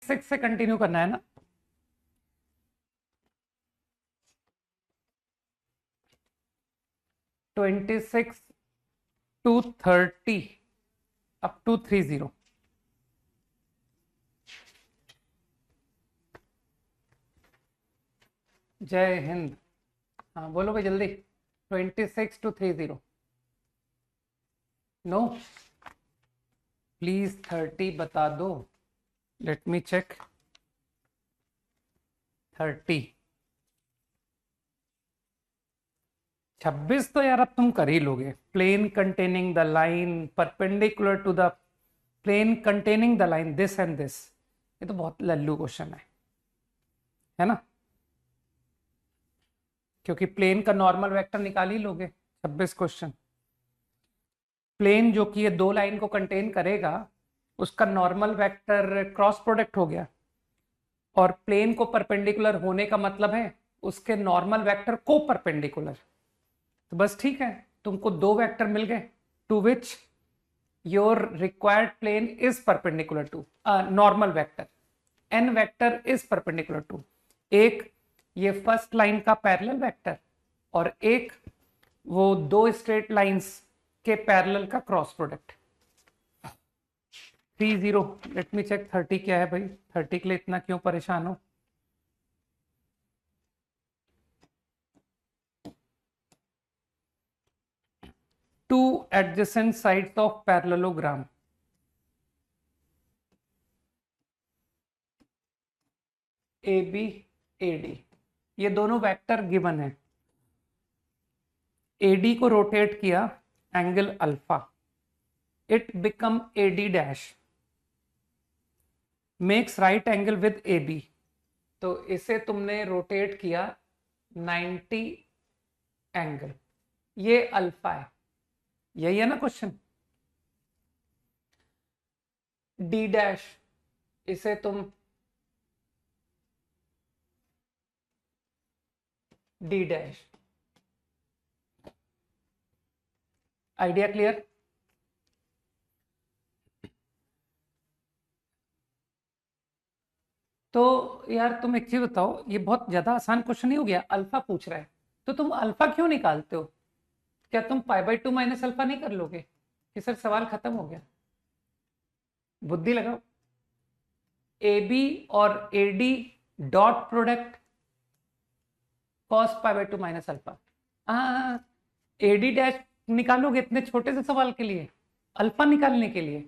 26 से कंटिन्यू करना है ना? Twenty six to 30 up to 30। जय हिंद। हाँ बोलो भाई जल्दी। 26 to 30। नो प्लीज 30 बता दो। Late me check. 30 26 तो यार अब तुम कर ही लोगे। Plane containing the line perpendicular to the plane containing the line this and this. ये तो बहुत लल्लू क्वेश्चन है ना? क्योंकि प्लेन का नॉर्मल वेक्टर निकाल ही लोगे। 26 क्वेश्चन प्लेन जो कि ये दो लाइन को कंटेन करेगा उसका नॉर्मल वेक्टर क्रॉस प्रोडक्ट हो गया, और प्लेन को परपेंडिकुलर होने का मतलब है उसके नॉर्मल वेक्टर को परपेंडिकुलर। तो बस ठीक है, तुमको दो वेक्टर मिल गए to which your required plane is perpendicular to normal vector N vector is perpendicular to. एक ये फर्स्ट लाइन का पैरेलल वेक्टर और एक वो दो स्ट्रेट लाइंस के पैरेलल का cross product. 30। Let me check 30 क्या है भाई। 30 के लिए इतना क्यों परेशान हो? Two adjacent sides of parallelogram. A B A D ये दोनों वेक्टर गिवन है। एडी को रोटेट किया angle alpha, it become AD dash makes right angle with A B. तो इसे तुमने रोटेट किया 90 एंगल, ये अल्फा है। यही है ना क्वेश्चन? डी डैश इसे तुम डी डैश। Idea clear? तो यार तुम एक चीज बताओ, ये बहुत ज्यादा आसान क्वेश्चन नहीं हो गया? अल्फा पूछ रहा है तो तुम अल्फा क्यों निकालते हो? क्या तुम π/2 माइनस अल्फा नहीं कर लोगे कि सर सवाल खत्म हो गया? बुद्धि लगाओ। ए बी और A D dot product cos π/2 minus alpha. हाँ, ए डी डैश निकालोगे इतने छोटे से सवाल के लिए, अल्फा निकालने के लिए।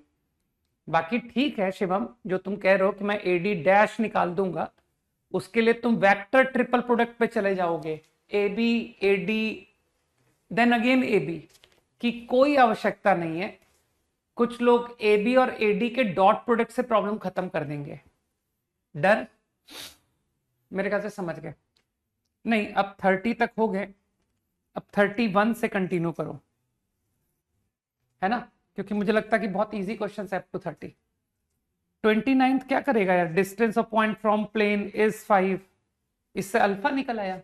बाकी ठीक है शिवम, जो तुम कह रहे हो कि मैं ए डी डैश निकाल दूंगा, उसके लिए तुम वेक्टर ट्रिपल प्रोडक्ट पे चले जाओगे। A B A D then again A B की कोई आवश्यकता नहीं है। कुछ लोग ए बी और ए डी के डॉट प्रोडक्ट से प्रॉब्लम खत्म कर देंगे। डर? मेरे ख्याल से समझ गए। नहीं, अब 30 तक हो गए, अब 31 से कंटिन्यू करो, है ना? क्योंकि मुझे लगता है कि बहुत इजी क्वेश्चन है अप टू 30। 29 क्या करेगा यार? Distance of point from plane is 5, इससे अल्फा निकल आया।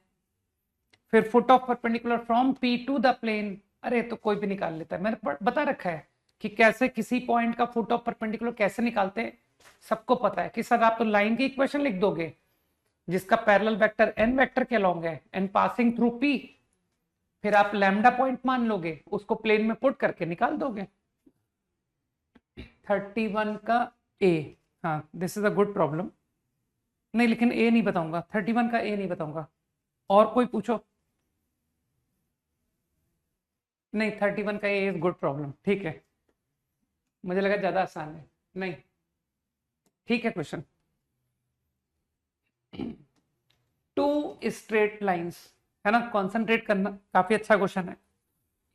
फिर foot of perpendicular from P to the plane, अरे तो कोई भी निकाल लेता है। मैंने बता रखा है कि कैसे किसी पॉइंट का फुट ऑफ परपेंडिकुलर कैसे निकालते हैं, सबको पता है कि सर आप तो लाइन की इक्वेशन लिख दोगे जिसका पैरेलल वेक्टर एन वेक्टर के अलॉन्ग है एंड पासिंग थ्रू पी, फिर आप लैम्डा पॉइंट मान लोगे, उसको प्लेन में पुट करके निकाल दोगे। 31 का ए, हाँ this is a good problem. नहीं लेकिन ए नहीं बताऊंगा, 31 का ए नहीं बताऊंगा। और कोई पूछो। नहीं 31 का ए इज गुड प्रॉब्लम, ठीक है। मुझे लगा ज्यादा आसान है, नहीं ठीक है क्वेश्चन। टू स्ट्रेट लाइंस, है ना? कॉन्सेंट्रेट करना, काफी अच्छा क्वेश्चन है।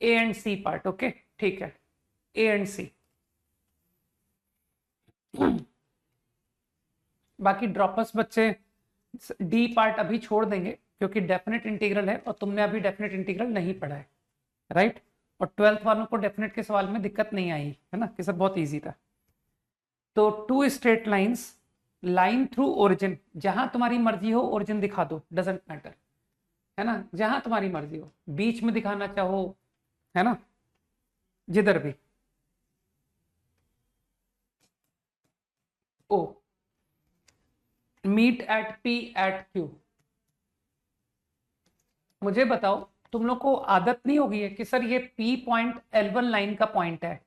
A and C part, okay ठीक है, ए एंड सी। बाकी ड्रॉपर्स बच्चे डी पार्ट अभी छोड़ देंगे क्योंकि डेफिनेट इंटीग्रल है और तुमने अभी डेफिनेट इंटीग्रल नहीं पढ़ा है, राइट? और 12th वालों को डेफिनेट के सवाल में दिक्कत नहीं आई है ना, कि सब बहुत इजी था। तो two straight lines, line through origin, जहां तुम्हारी मर्जी हो ओरिजिन दिखा दो, डजेंट मैटर, है ना? जहां तुम्हारी मर्जी हो, बीच में दिखाना चाहो, है ना, जिधर भी। O meet at P at Q. मुझे बताओ, तुम लोग को आदत नहीं होगी है कि सर ये पी पॉइंट L1 लाइन का पॉइंट है,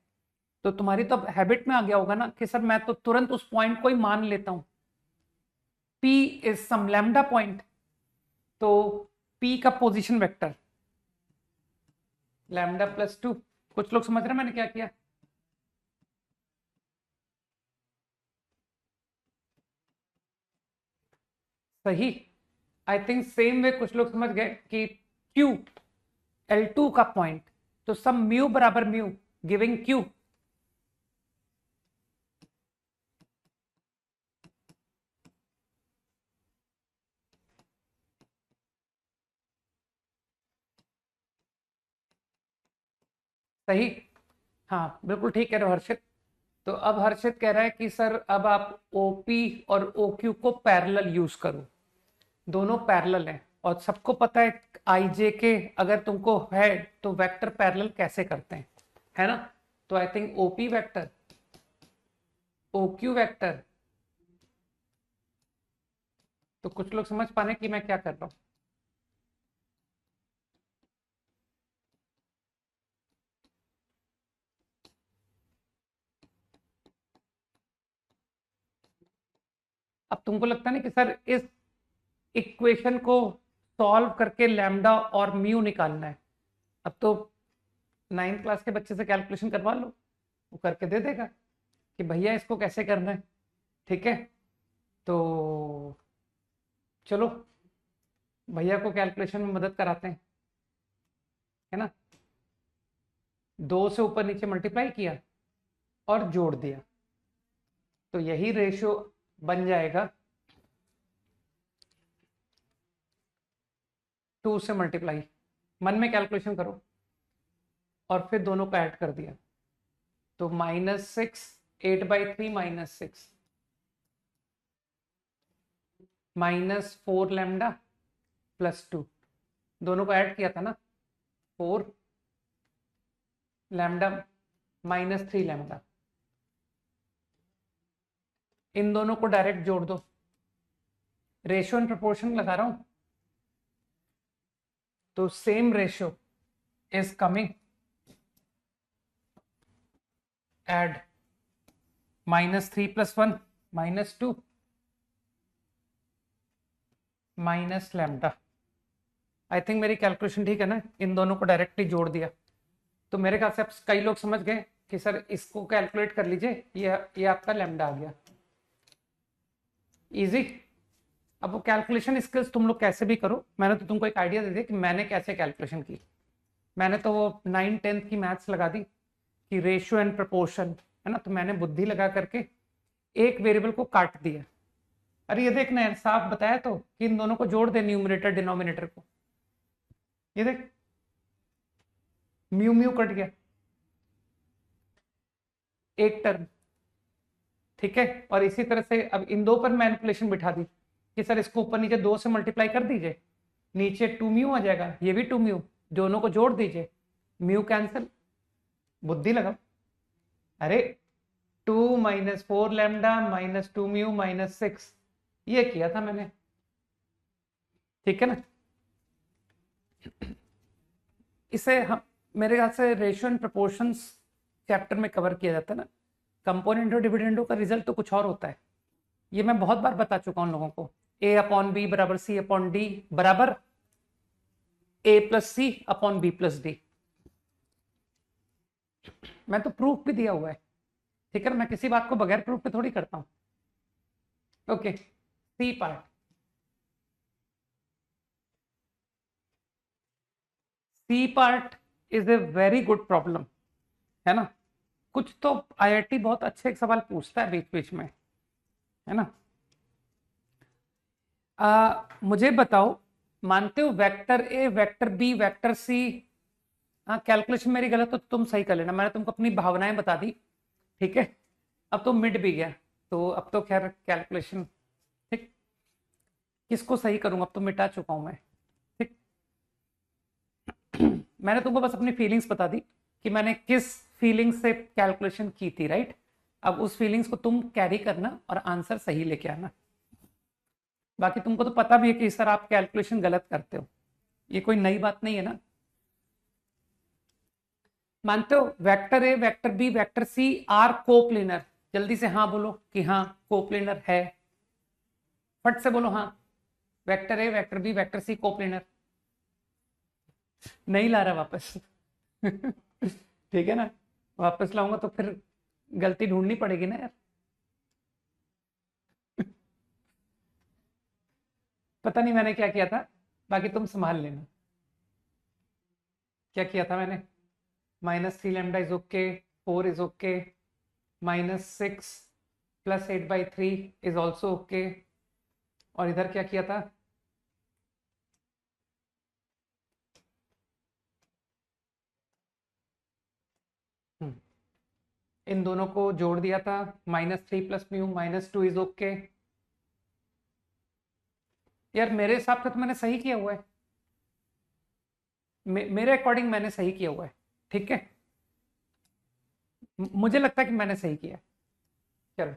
तो तुम्हारी तो हैबिट में आ गया होगा ना कि सर मैं तो तुरंत उस पॉइंट को ही मान लेता हूं, P is some lambda point, तो P का पोजीशन वेक्टर लैम्डा प्लस 2। कुछ लोग समझ रहे हैं मैंने क्या किया? सही। आई थिंक सेम वे कुछ लोग समझ गए कि Q L2 का पॉइंट, तो सम म्यू बराबर म्यू गिविंग Q। सही। हाँ बिल्कुल ठीक कह रहे हो हर्षित। तो अब हर्षित कह रहा है कि सर अब आप OP और OQ को पैरेलल यूज करो, दोनों पैरेलल हैं और सबको पता है IJ के अगर तुमको है तो वेक्टर पैरेलल कैसे करते हैं, है ना? तो I think OP vector OQ vector. तो कुछ लोग समझ पाने कि मैं क्या कर रहा हूं। अब तुमको लगता नहीं कि सर इस इक्वेशन को सॉल्व करके लैम्डा और म्यू निकालना है? अब तो 9th क्लास के बच्चे से कैलकुलेशन करवा लो, वो करके दे देगा कि भैया इसको कैसे करना है। ठीक है, तो चलो भैया को कैलकुलेशन में मदद कराते हैं, है ना? 2 से ऊपर नीचे मल्टीप्लाई किया और जोड़ दिया, तो यही रेशियो बन जाएगा 2 से मल्टीप्लाई। मन में कैलकुलेशन करो और फिर दोनों को ऐड कर दिया, तो -6 8/3 -6 -4 लैम्डा +2, दोनों को ऐड किया था ना, 4 लैम्डा -3 लैम्डा। इन दोनों को डायरेक्ट जोड़ दो, रेशियो एंड प्रोपोर्शन लगा रहा हूं, तो same ratio is coming add -3 + 1 -2 minus lambda. I think मेरी कैलकुलेशन ठीक है ना? इन दोनों को डायरेक्टली जोड़ दिया, तो मेरे ख्याल से अब कई लोग समझ गए कि सर इसको कैलकुलेट कर लीजिए, ये आपका लैम्डा आ गया। इजी। अब वो कैलकुलेशन स्किल्स तुम लोग कैसे भी करो, मैंने तो तुमको एक आइडिया दे दिया कि मैंने कैसे कैलकुलेशन की। मैंने तो वो 9 10th की मैथ्स लगा दी कि रेशियो एंड प्रपोर्शन, है ना? तो मैंने बुद्धि लगा करके एक वेरिएबल को काट दिया। अरे ये देखना यार, साफ बताया तो कि इन दोनों को जोड़ दे, न्यूमरेटर डिनोमिनेटर को। ये देख, म्यू म्यू कट गया, एक टर्म। ठीक है, और इसी तरह से अब इन दो पर मैनिपुलेशन बिठा दी कि सर इसको ऊपर नीचे 2 से मल्टीप्लाई कर दीजिए, नीचे 2 म्यू आ जाएगा, ये भी 2 म्यू, दोनों को जोड़ दीजिए, म्यू कैंसिल, बुद्धि लगाओ। अरे 2 -4 लैम्डा -2 म्यू -6, ये किया था मैंने। ठीक है ना? इसे हम मेरे ख्याल से रेशियो एंड प्रोपोर्शंस चैप्टर में कवर किया जाता है ना। कंपोनेंट और डिविडेंडो का रिजल्ट तो कुछ और होता है, ये मैं बहुत बार बता चुका हूं लोगों को। A/B = C/D बराबर A+C/B+D। मैं तो प्रूफ भी दिया हुआ है, ठीक है ना? मैं किसी बात को बगैर प्रूफ पे थोड़ी करता हूं। Okay, C part. C part is a very good problem, है ना? कुछ तो IIT बहुत अच्छे सवाल पूछता है बीच बीच में, है ना? मुझे बताओ, मानते हो वेक्टर ए, वेक्टर बी, वेक्टर सी। हाँ, कैलकुलेशन मेरी गलत हो तो तुम सही कर लेना, मैंने तुमको अपनी भावनाएं बता दी। ठीक है, अब तो मिट भी गया, तो अब तो खैर कैलकुलेशन ठीक, किसको सही करूंगा, अब तो मिटा चुका हूं मैं। ठीक, मैंने तुमको बस अपनी फीलिंग्स बता दी कि मैंने किस फीलिंग से कैलकुलेशन की थी, राइट? अब उस फीलिंग्स को तुम कैरी करना और आंसर सही लेके आना। बाकी तुमको तो पता भी है कि सर आप कैलकुलेशन गलत करते हो, ये कोई नई बात नहीं है ना। मानते हो vector A, vector B, vector c are coplanar? जल्दी से हाँ बोलो कि हाँ कोप्लेनर है, फट से बोलो हाँ। वेक्टर ए, vector B, vector c coplanar. नहीं ला रहा वापस ठीक है ना, वापस लाऊंगा तो फिर गलती ढूंढनी पड़ेगी ना यार पता नहीं मैंने क्या किया था, बाकी तुम संभाल लेना। क्या किया था मैंने? -3 lambda is okay, 4 is okay, -6 + 8/3 is also okay. और इधर क्या किया था? इन दोनों को जोड़ दिया था, -3 + म्यू -2 इज ओके। यार मेरे हिसाब से तो मैंने सही किया हुआ है, मेरे अकॉर्डिंग मैंने सही किया हुआ है, ठीक है। मुझे लगता है कि मैंने सही किया। चलो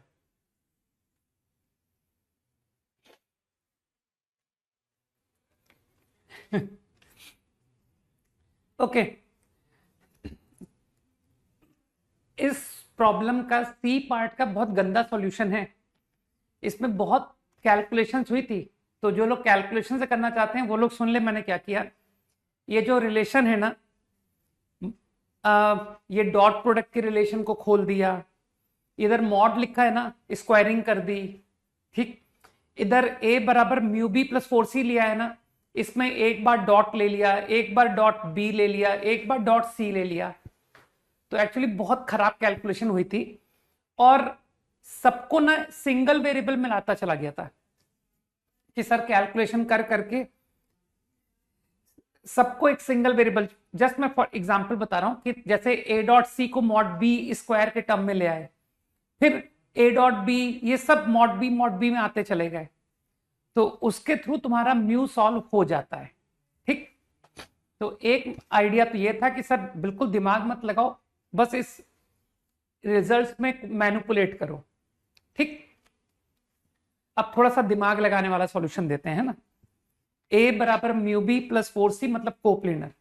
ओके इस प्रॉब्लम का सी पार्ट का बहुत गंदा सॉल्यूशन है, इसमें बहुत कैलकुलेशंस हुई थी। तो जो लोग कैलकुलेशन से करना चाहते हैं वो लोग सुन ले मैंने क्या किया। ये जो रिलेशन है ना, ये डॉट प्रोडक्ट के रिलेशन को खोल दिया, इधर मॉड लिखा है ना, स्क्वायरिंग कर दी, ठीक। इधर a बराबर म्यू बी प्लस 4c लिया है ना, इसमें एक बार डॉट ले लिया, एक बार डॉट b ले लिया, एक बार डॉट c ले लिया। तो एक्चुअली बहुत खराब कैलकुलेशन हुई थी, और सबको ना सिंगल वेरिएबल में लाता चला गया था कि सर कैलकुलेशन कर करके सबको एक सिंगल वेरिएबल। जस्ट मैं फॉर एग्जांपल बता रहा हूं कि जैसे a डॉट सी को मॉड बी स्क्वायर के टर्म में ले आए, फिर a डॉट बी, ये सब मॉड बी में आते चले गए, तो उसके थ्रू तुम्हारा म्यू सॉल्व हो जाता है, ठीक। तो एक आइडिया तो ये था कि सर बिल्कुल दिमाग मत लगाओ, बस इस रिजल्ट में मैनिपुलेट करो, ठीक। अब थोड़ा सा दिमाग लगाने वाला सॉल्यूशन देते हैं ना। a बराबर म्यू बी प्लस 4c मतलब coplanar.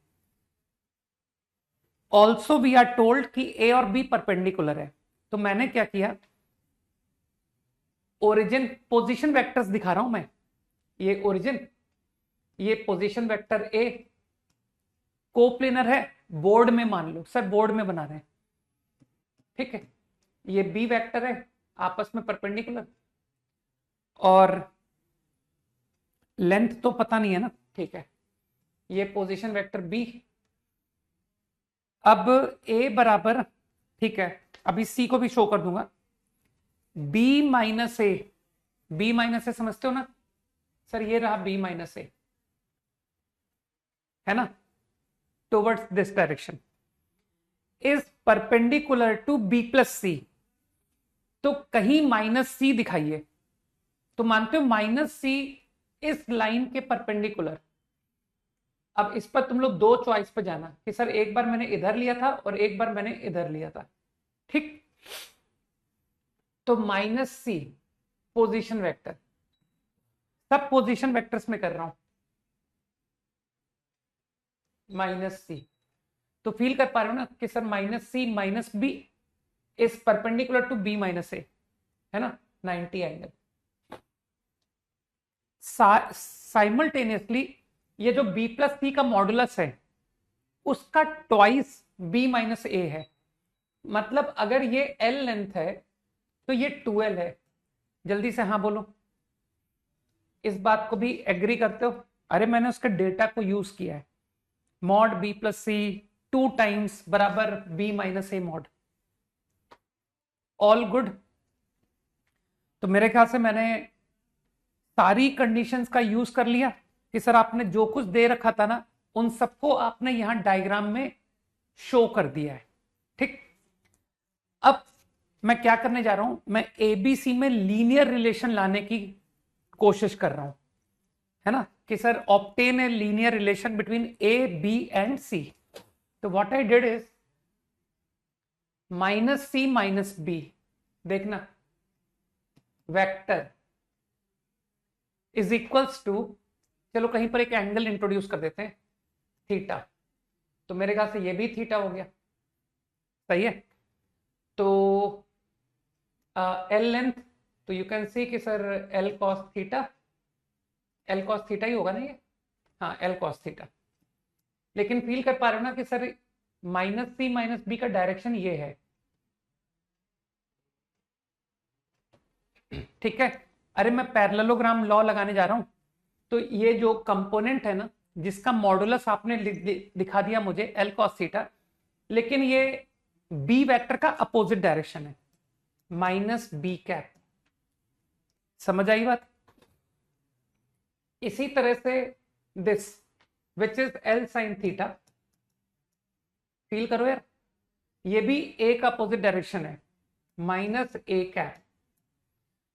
Also we are told कि a और b परपेंडिकुलर है। तो मैंने क्या किया, ओरिजिन पोजीशन वेक्टर्स दिखा रहा हूं मैं, ये ओरिजिन, ये पोजीशन वेक्टर a कोप्लेनर है, बोर्ड में मान लो, सर बोर्ड में बना रहे हैं, ठीक है। ये बी वेक्टर है, आपस में परपेंडिकुलर, और लेंथ तो पता नहीं है ना, ठीक है। ये पोजीशन वेक्टर बी। अब ए बराबर, ठीक है, अभी सी को भी शो कर दूंगा, बी माइनस ए, बी माइनस ए समझते हो ना सर, ये रहा बी माइनस ए, है ना, towards this direction is perpendicular to B plus C. तो कहीं -c दिखाइए, तो मानते हो -c इस लाइन के परपेंडिकुलर। अब इस पर तुम लोग दो चॉइस पे जाना कि सर एक बार मैंने इधर लिया था और एक बार मैंने इधर लिया था, ठीक। तो -c पोजीशन वेक्टर, सब पोजीशन वेक्टर्स में कर रहा हूं, -c। तो फील कर पा रहे हो ना कि sir -c -b is perpendicular to b minus A, है ना, 90 एंगल। साइमल्टेनियसली ये जो b प्लस सी का मॉडुलस है उसका ट्वाइस b माइनस ए है। मतलब अगर ये l लेंथ है तो ये 2l है। जल्दी से हाँ बोलो, इस बात को भी एग्री करते हो? अरे मैंने उसके डेटा को यूज किया है, mod b plus c 2 times बराबर b minus A mod, all good. तो मेरे ख्याल से मैंने सारी कंडीशंस का यूज कर लिया कि सर आपने जो कुछ दे रखा था ना उन सबको आपने यहां डायग्राम में शो कर दिया है, ठीक। अब मैं क्या करने जा रहा हूं, मैं एबीसी में लीनियर रिलेशन लाने की कोशिश कर रहा हूं, है ना, कि sir obtain a linear relation between A B and C. तो what I did is -c -b, देखना वेक्टर इज इक्वल्स टू, चलो कहीं पर एक एंगल इंट्रोड्यूस कर देते हैं, थीटा। तो मेरे ख्याल से ये भी थीटा हो गया, सही है। तो एल लेंथ, तो यू कैन सी कि sir L cos theta, L cos theta ही होगा ना ये, हाँ एल कॉस थीटा। लेकिन फील कर पा रहे हो ना कि sir minus C minus B का डायरेक्शन ये है, ठीक है। अरे मैं पैरेललोग्राम लॉ लगाने जा रहा हूं, तो ये जो कंपोनेंट है ना, जिसका मॉडुलस आपने दिखा दिया मुझे एल कॉस थीटा, लेकिन ये बी वेक्टर का अपोजिट डायरेक्शन है, माइनस बी कैप। समझ आई बात? इसी तरह से this which is L sine theta, feel करो यार, ये भी ए का अपोजिट डायरेक्शन है, माइनस ए कैप।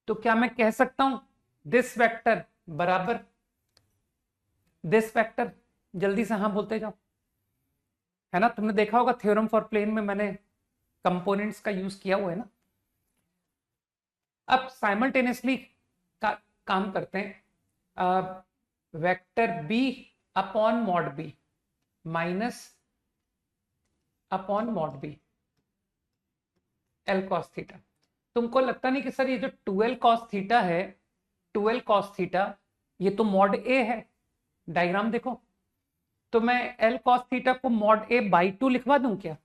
तो क्या मैं कह सकता हूं दिस वेक्टर बराबर दिस वेक्टर? जल्दी से हाँ बोलते जाओ, है ना। तुमने देखा होगा थ्योरम फॉर प्लेन में मैंने कंपोनेंट्स का यूज किया हुआ है ना। अब साइमल्टेनियसली काम करते हैं, vector b upon mod b minus upon mod b l cos theta. तुमको लगता नहीं कि सर ये जो 2l कॉस थीटा है, 2l कॉस थीटा, ये तो मॉड ए है, डायग्राम देखो। तो मैं एल कॉस थीटा को मॉड ए बाई 2 लिखवा दूं क्या?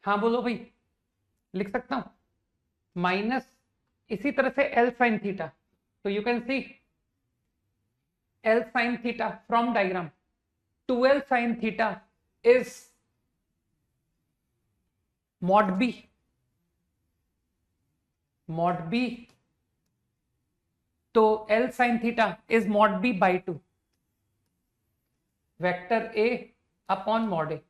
हाँ बोलो भाई, लिख सकता हूं माइनस, इसी तरह से एल साइन थीटा, तो you can see L sine theta from diagram, 2l sine theta is mod B, mod B, तो L sine theta is mod B by 2 vector A upon mod A.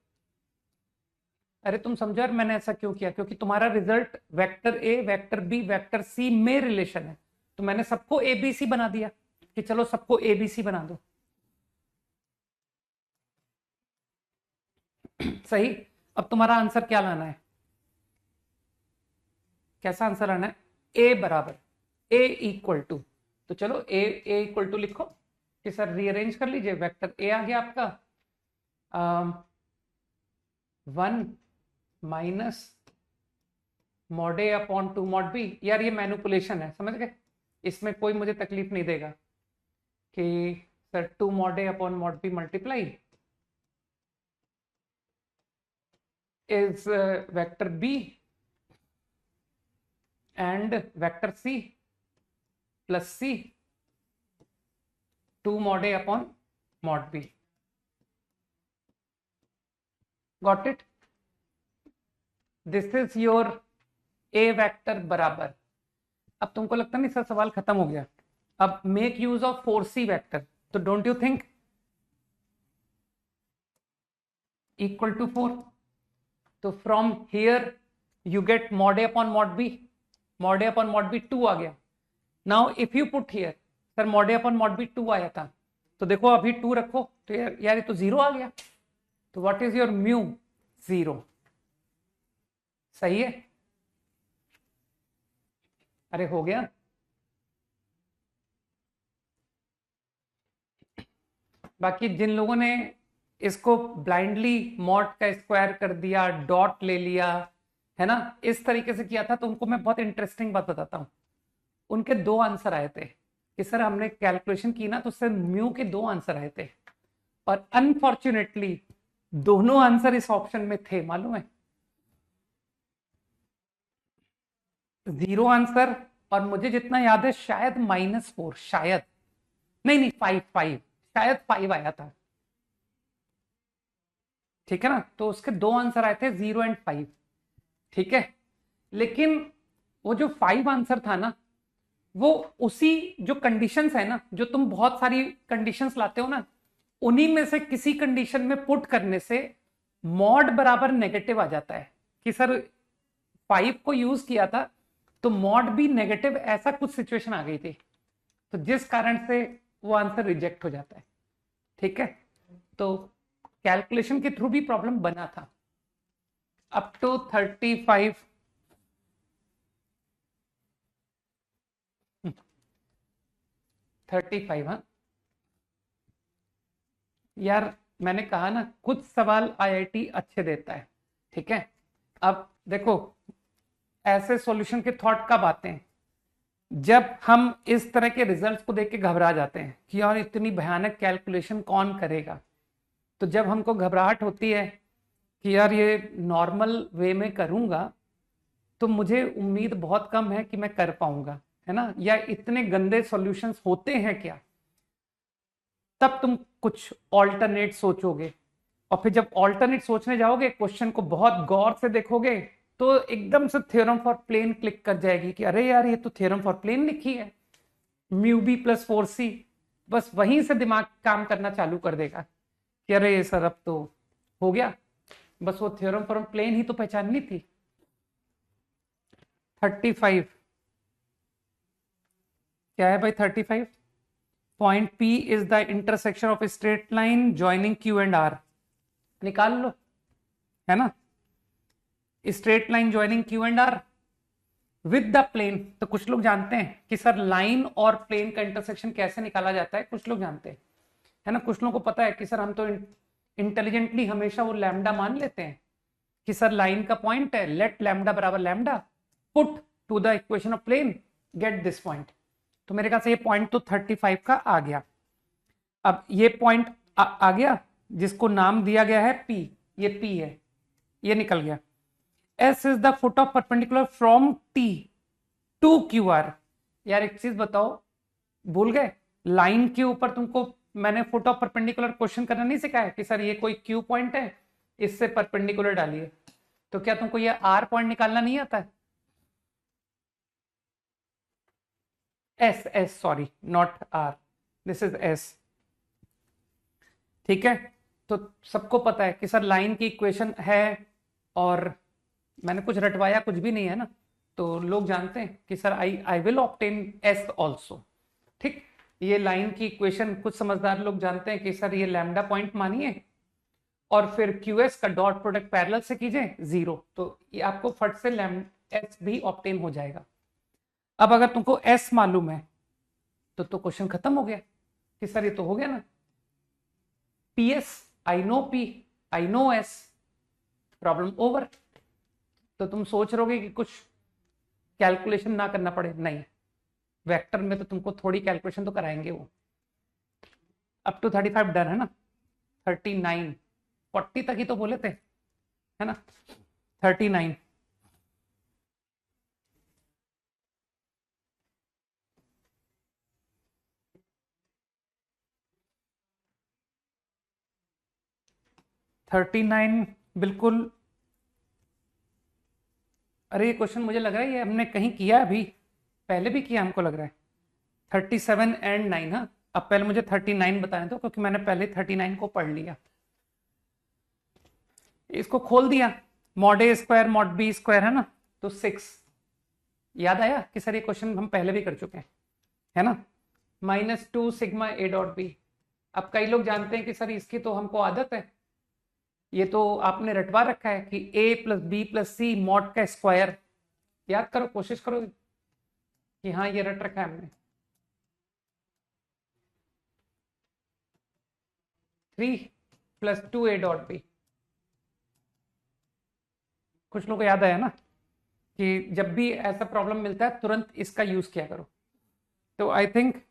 अरे तुम समझो यार मैंने ऐसा क्यों किया, क्योंकि तुम्हारा रिजल्ट वेक्टर ए वेक्टर बी वेक्टर सी में रिलेशन है, तो मैंने सबको ए बी सी बना दिया कि चलो सबको ए बी सी बना दो। सही। अब तुम्हारा आंसर क्या लाना है, कैसा आंसर आना है? ए बराबर ए इक्वल टू, तो चलो ए इक्वल टू लिखो कि सर रीअरेंज कर लीजिए, वेक्टर ए आ गया आपका 1 minus mod a upon 2 mod B. यार ये मैनिपुलेशन है, समझ गए, इसमें कोई मुझे तकलीफ नहीं देगा कि sir 2 mod a upon mod b multiply is vector b and vector c plus c 2 mod a upon mod b. Got it? This is your a vector बराबर। अब तुमको लगता नहीं सर सवाल खत्म हो गया, अब make use of 4c vector, तो don't you think equal to 4, तो from here you get mod a upon mod b, mod a upon mod b 2 आ गया। Now if you put here, sir mod a upon mod b 2 आया था, तो देखो अभी 2 रखो तो यार ये तो 0 आ गया, तो व्हाट इज योर म्यू? 0। सही है? अरे हो गया। बाकी जिन लोगों ने इसको ब्लाइंडली मॉड का स्क्वायर कर दिया, डॉट ले लिया, है ना, इस तरीके से किया था, तो उनको मैं बहुत इंटरेस्टिंग बात बताता हूं। उनके 2 आंसर आए थे कि सर हमने कैलकुलेशन की ना, तो उससे म्यू के 2 आंसर आए थे, और अनफॉर्चुनेटली दोनों आंसर इस ऑप्शन में थे, मालूम है? 0 आंसर, और मुझे जितना याद है शायद -4, शायद, नहीं 5 शायद 5 आया था, ठीक है ना। तो उसके 2 आंसर आए थे 0 एंड 5, ठीक है। लेकिन वो जो 5 आंसर था ना, वो उसी जो कंडीशंस है ना, जो तुम बहुत सारी कंडीशंस लाते हो ना, उन्हीं में से किसी कंडीशन में पुट करने से मॉड बराबर नेगेटिव आ जाता है कि सर 5 को यूज किया था तो मॉड भी नेगेटिव, ऐसा कुछ सिचुएशन आ गई थी, तो जिस कारण से वो आंसर रिजेक्ट हो जाता है, ठीक है। तो कैलकुलेशन के थ्रू भी प्रॉब्लम बना था। Up to 35 35। हाँ यार, मैंने कहा ना कुछ सवाल आईआईटी अच्छे देता है, ठीक है। अब देखो, ऐसे सॉल्यूशन के थॉट कब आते हैं, जब हम इस तरह के रिजल्ट्स को देख के घबरा जाते हैं कि यार इतनी भयानक कैलकुलेशन कौन करेगा। तो जब हमको घबराहट होती है कि यार ये नॉर्मल वे में करूंगा तो मुझे उम्मीद बहुत कम है कि मैं कर पाऊंगा, है ना, या इतने गंदे सॉल्यूशंस होते हैं क्या, तब तुम कुछ ऑल्टरनेट सोचोगे। और फिर जब ऑल्टरनेट सोचने जाओगे, क्वेश्चन को बहुत गौर से देखोगे, तो एकदम से थ्योरम फॉर प्लेन क्लिक कर जाएगी कि अरे यार ये तो थ्योरम फॉर प्लेन लिखी है, म्यू बी प्लस 4c। बस वहीं से दिमाग काम करना चालू कर देगा कि अरे सर अब तो हो गया, बस वो थ्योरम फॉर प्लेन ही तो पहचाननी थी। 35 क्या है भाई? 35 point P is the intersection of straight line joining Q and R। निकाल लो, है ना, straight line joining Q and R with the plane. तो कुछ लोग जानते हैं कि सर लाइन और प्लेन का इंटरसेक्शन कैसे निकाला जाता है, कुछ लोग जानते हैं, है ना। कुछ लोगों को पता है कि सर हम तो इंटेलिजेंटली हमेशा वो लैम्डा मान लेते हैं कि सर लाइन का पॉइंट है, लेट लैम्डा बराबर lambda, put to the equation of plane, get this point. तो मेरे ख्याल से ये पॉइंट तो 35 का आ गया। अब ये पॉइंट आ गया जिसको नाम दिया गया है P, ये P है, ये निकल गया। S is the foot of perpendicular from T to QR। यार एक चीज बताओ, भूल गए लाइन के ऊपर तुमको मैंने फुट ऑफ परपेंडिकुलर क्वेश्चन करना नहीं सिखाया कि सर ये कोई Q पॉइंट है, इससे परपेंडिकुलर डालिए। तो क्या तुमको ये R पॉइंट निकालना नहीं आता है? S sorry, not R, this is S, ठीक है। तो सबको पता है कि सर लाइन की इक्वेशन है, और मैंने कुछ रटवाया कुछ भी नहीं है ना, तो लोग जानते हैं कि sir I will obtain S also, ठीक। ये लाइन की इक्वेशन कुछ समझदार लोग जानते हैं कि सर ये लैम्डा पॉइंट मानिए और फिर QS का डॉट प्रोडक्ट पैरेलल से कीजिए 0, तो ये आपको फट से S भी ऑब्टेन हो जाएगा। अब अगर तुमको S मालूम है तो क्वेश्चन खत्म हो गया कि सर ये तो हो गया ना, PS I know P I know S, problem over. तो तुम सोच रहोगे कि कुछ कैलकुलेशन ना करना पड़े, नहीं, वेक्टर में तो तुमको थोड़ी कैलकुलेशन तो कराएंगे वो। अप टू 35 डन है ना। 39 40 तक ही तो बोले थे, है ना। 39 39 बिल्कुल। अरे ये क्वेश्चन मुझे लग रहा है ये हमने कहीं किया अभी पहले भी किया, हमको लग रहा है। 37 एंड 9। हाँ, अब पहले मुझे 39 बताने दो क्योंकि मैंने पहले 39 को पढ़ लिया। इसको खोल दिया, मॉड ए स्क्वायर मॉड बी स्क्वायर, है ना, तो 6। याद आया कि सर ये क्वेश्चन हम पहले भी कर चुके हैं, है ना। -2 सिग्मा ए डॉट बी। अब कई लोग जानते हैं कि सर इसकी तो हमको आदत है, ये तो आपने रटवा रखा है कि a plus b plus c mod का स्क्वायर। याद करो, कोशिश करो कि हाँ ये रट रखा है हमने। 3 प्लस 2 ए डॉट बी। कुछ लोगों को याद आया ना कि जब भी ऐसा प्रॉब्लम मिलता है तुरंत इसका यूज किया करो। तो आई थिंक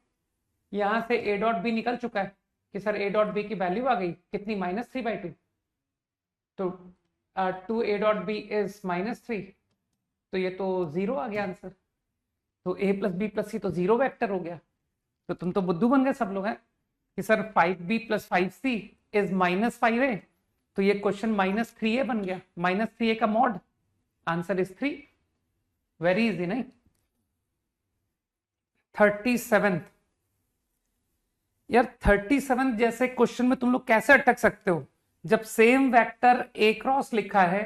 यहां से ए डॉट बी निकल चुका है कि सर ए डॉट बी की वैल्यू आ गई कितनी, -3/2। तो 2 ए डॉट बी इज -3, तो ये तो 0 आ गया आंसर। तो a plus b plus C तो 0 वेक्टर हो गया। तो तुम तो बुद्धू बन गए सब लोग हैं कि sir 5b plus 5c is -5a, तो ये क्वेश्चन -3a बन गया। -3a का mod, answer is 3। Very easy नहीं। 37 यार, 37 जैसे क्वेश्चन में तुम लोग कैसे अटक सकते हो जब सेम वेक्टर a क्रॉस लिखा है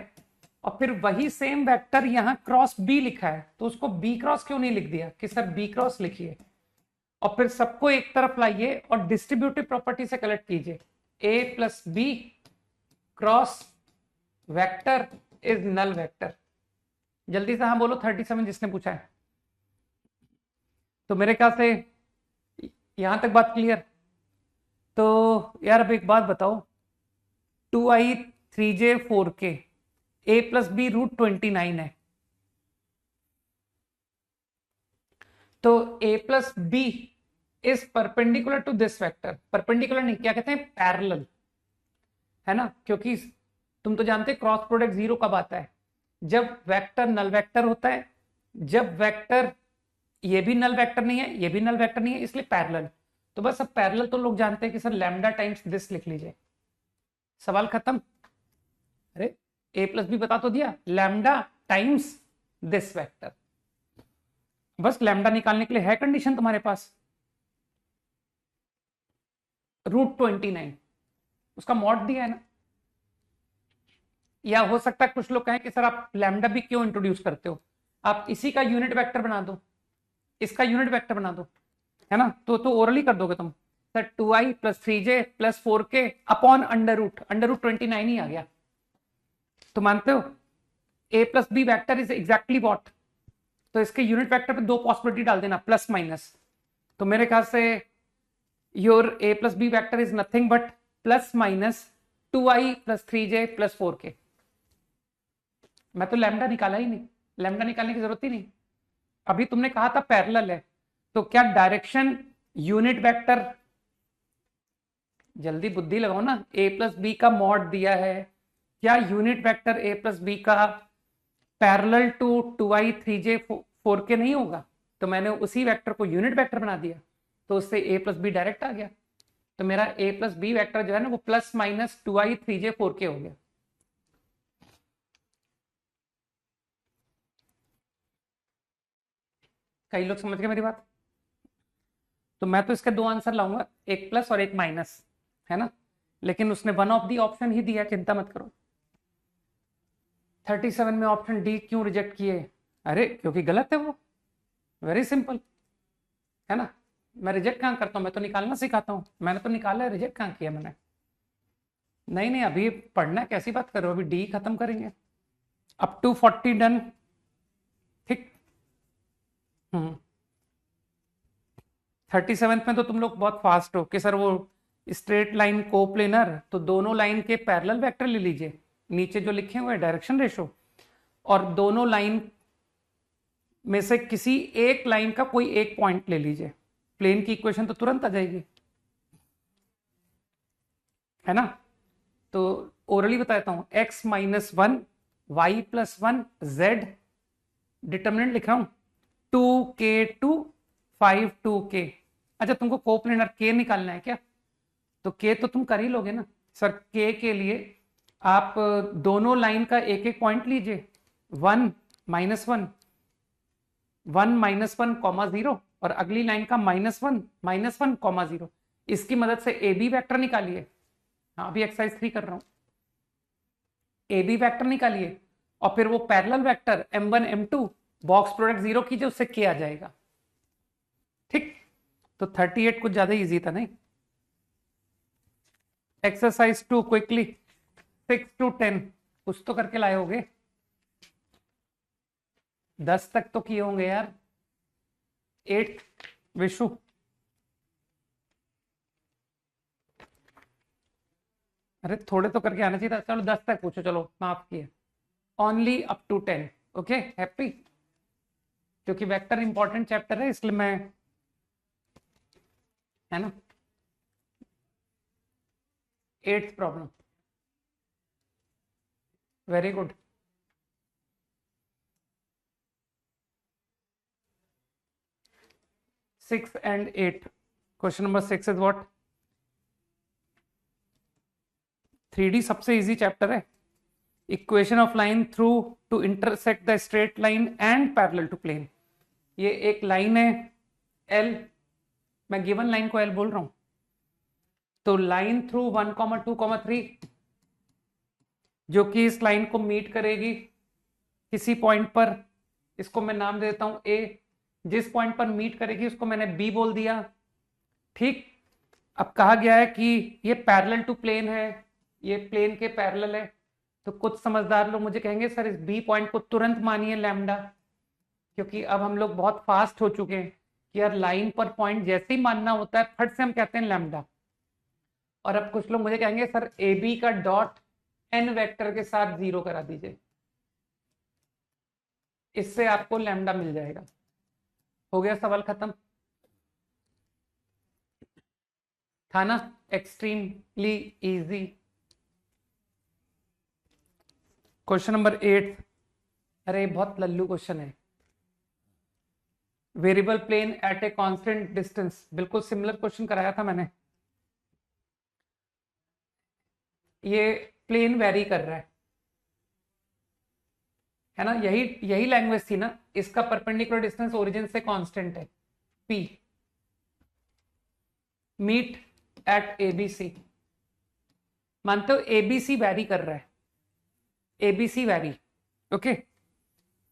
और फिर वही सेम वेक्टर यहां क्रॉस b लिखा है, तो उसको b क्रॉस क्यों नहीं लिख दिया कि सर b क्रॉस लिखिए, और फिर सबको एक तरफ लाइए और डिस्ट्रीब्यूटिव प्रॉपर्टी से कलेक्ट कीजिए। a plus b cross vector is null vector. जल्दी से हाँ बोलो 37 जिसने पूछा है। तो मेरे ख्याल से यहां तक बात क्लियर। तो यार अब एक बात बताओ, 2i 3j 4k a plus B √29 है, तो a plus b is perpendicular to this vector. Perpendicular नहीं, क्या कहते हैं, पैरेलल, है ना, क्योंकि तुम तो जानते क्रॉस प्रोडक्ट जीरो कब आता है, जब वेक्टर नल वेक्टर होता है, जब वेक्टर ये भी नल वेक्टर नहीं है, ये भी नल वेक्टर नहीं है, इसलिए पैरेलल। तो बस अब पैरेलल तो लोग जानते हैं कि सर लैम्डा टाइम्स दिस लिख लीजिए, सवाल खत्म। अरे a प्लस बी बता तो दिया, लैम्डा टाइम्स दिस वेक्टर। बस लैम्डा निकालने के लिए है कंडीशन तुम्हारे पास, √29 उसका मॉड दिया है ना। या हो सकता है कुछ लोग कहें कि सर आप लैम्डा भी क्यों इंट्रोड्यूस करते हो, आप इसी का यूनिट वेक्टर बना दो, इसका यूनिट वेक्टर बना दो, है ना, तो ओरली कर दोगे तुम, sir 2i plus 3j plus 4k upon under root 29 ही आ गया। तो मानते हो a plus b vector is exactly what, तो इसके यूनिट वेक्टर पे दो पॉसिबिलिटी डाल देना, प्लस माइनस। तो मेरे ख्याल से your a plus b vector is nothing but plus minus 2i plus 3j plus 4k। मैं तो लैम्डा निकाला ही नहीं, लैम्डा निकालने की जरूरत ही नहीं। अभी तुमने कहा था पैरेलल है, तो क्या डायरेक्शन यूनिट वेक्टर, जल्दी बुद्धि लगाओ ना, a प्लस बी का मॉड दिया है, क्या unit vector a plus B का parallel to 2i 3j 4k नहीं होगा? तो मैंने उसी वेक्टर को यूनिट वेक्टर बना दिया, तो उससे a प्लस बी डायरेक्ट आ गया। तो मेरा a प्लस बी वैक्टर जो है ना वो plus minus 2i 3j 4k हो गया। कई लोग समझ गए मेरी बात? तो मैं तो इसके दो आंसर लाऊंगा, एक प्लस और एक माइनस, है ना, लेकिन उसने वन ऑफ दी ऑप्शन ही दिया, चिंता मत करो। 37 में ऑप्शन डी क्यों रिजेक्ट किए? अरे क्योंकि गलत है वो, वेरी सिंपल, है ना। मैं रिजेक्ट कहाँ करता हूँ, मैं तो निकालना सिखाता हूँ, मैंने तो निकाला है, रिजेक्ट कहाँ किया मैंने? नहीं नहीं, अभी पढ़ना है, कैसी बात कर रहे हो, अभी डी खत्म करेंगे। अप टू 40 डन, ठीक। 37 में तो तुम लोग बहुत फास्ट हो कि सर वो स्ट्रेट लाइन कोप्लेनर, तो दोनों लाइन के पैरेलल वेक्टर ले लीजिए, नीचे जो लिखे हुए डायरेक्शन रेशो, और दोनों लाइन में से किसी एक लाइन का कोई एक पॉइंट ले लीजिए, प्लेन की इक्वेशन तो तुरंत आ जाएगी, है ना। तो ओरली बताता हूं, x minus 1 y plus 1 z, determinant लिख रहा हूं 2k2 5 2k। अच्छा तुमको कोप्लेनर k निकालना है क्या? तो k तो तुम कर ही लोगे ना सर। k के लिए आप दोनों लाइन का एक एक पॉइंट लीजिए, 1 -1 1 -1 कॉमा 0, और अगली लाइन का -1 -1 कॉमा 0। इसकी मदद से ए बी वैक्टर निकालिए। हाँ अभी एक्सरसाइज 3 कर रहा हूं, ए बी वैक्टर निकालिए, और फिर वो parallel vector m1 m2 box product 0 कीजिए, उससे k आ जाएगा, ठीक। तो 38 कुछ ज्यादा इजी था नहीं। एक्सरसाइज 2 क्विकली, 6 to 10 कुछ तो करके लाए होगे, 10 तक तो किए होंगे यार। 8 विशु, अरे थोड़े तो करके आना चाहिए था। चलो 10 तक पूछो, चलो माफ किया, only up to 10। Okay happy, क्योंकि वेक्टर इंपॉर्टेंट चैप्टर है इसलिए मैं, है ना। 8th problem, very good. Six and 8, question number 6 is what? 3D सबसे इजी चैप्टर है। Equation of line through to intersect the straight line and parallel to plane. ये एक लाइन है L, मैं गिवन लाइन को L बोल रहा हूं, तो लाइन थ्रू 1, 2, 3 जो कि इस लाइन को मीट करेगी किसी पॉइंट पर, इसको मैं नाम देता हूं A। जिस पॉइंट पर मीट करेगी उसको मैंने B बोल दिया, ठीक। अब कहा गया है कि ये पैरेलल टू प्लेन है, ये प्लेन के पैरेलल है, तो कुछ समझदार लोग मुझे कहेंगे सर इस बी पॉइंट को तुरंत मानिए लैम्डा, क्योंकि अब हम लोग बहुत फास्ट हो चुके हैं कि यार लाइन पर पॉइंट जैसे ही मानना होता है फट से हम कहते हैं लैम्डा। और अब कुछ लोग मुझे कहेंगे सर ए बी का डॉट एन वेक्टर के साथ 0 करा दीजिए, इससे आपको लैम्डा मिल जाएगा। हो गया सवाल खत्म। था ना एक्सट्रीमली इजी। क्वेश्चन नंबर 8, अरे बहुत लल्लू क्वेश्चन है। Variable plane at a constant distance, बिल्कुल सिमिलर क्वेश्चन कराया था मैंने। ये प्लेन वेरी कर रहा है ना, यही यही लैंग्वेज थी ना। इसका परपेंडिकुलर डिस्टेंस ओरिजिन से कांस्टेंट है p, मीट एट एबीसी। मानते हो एबीसी वैरी कर रहा है, ABC vary, okay.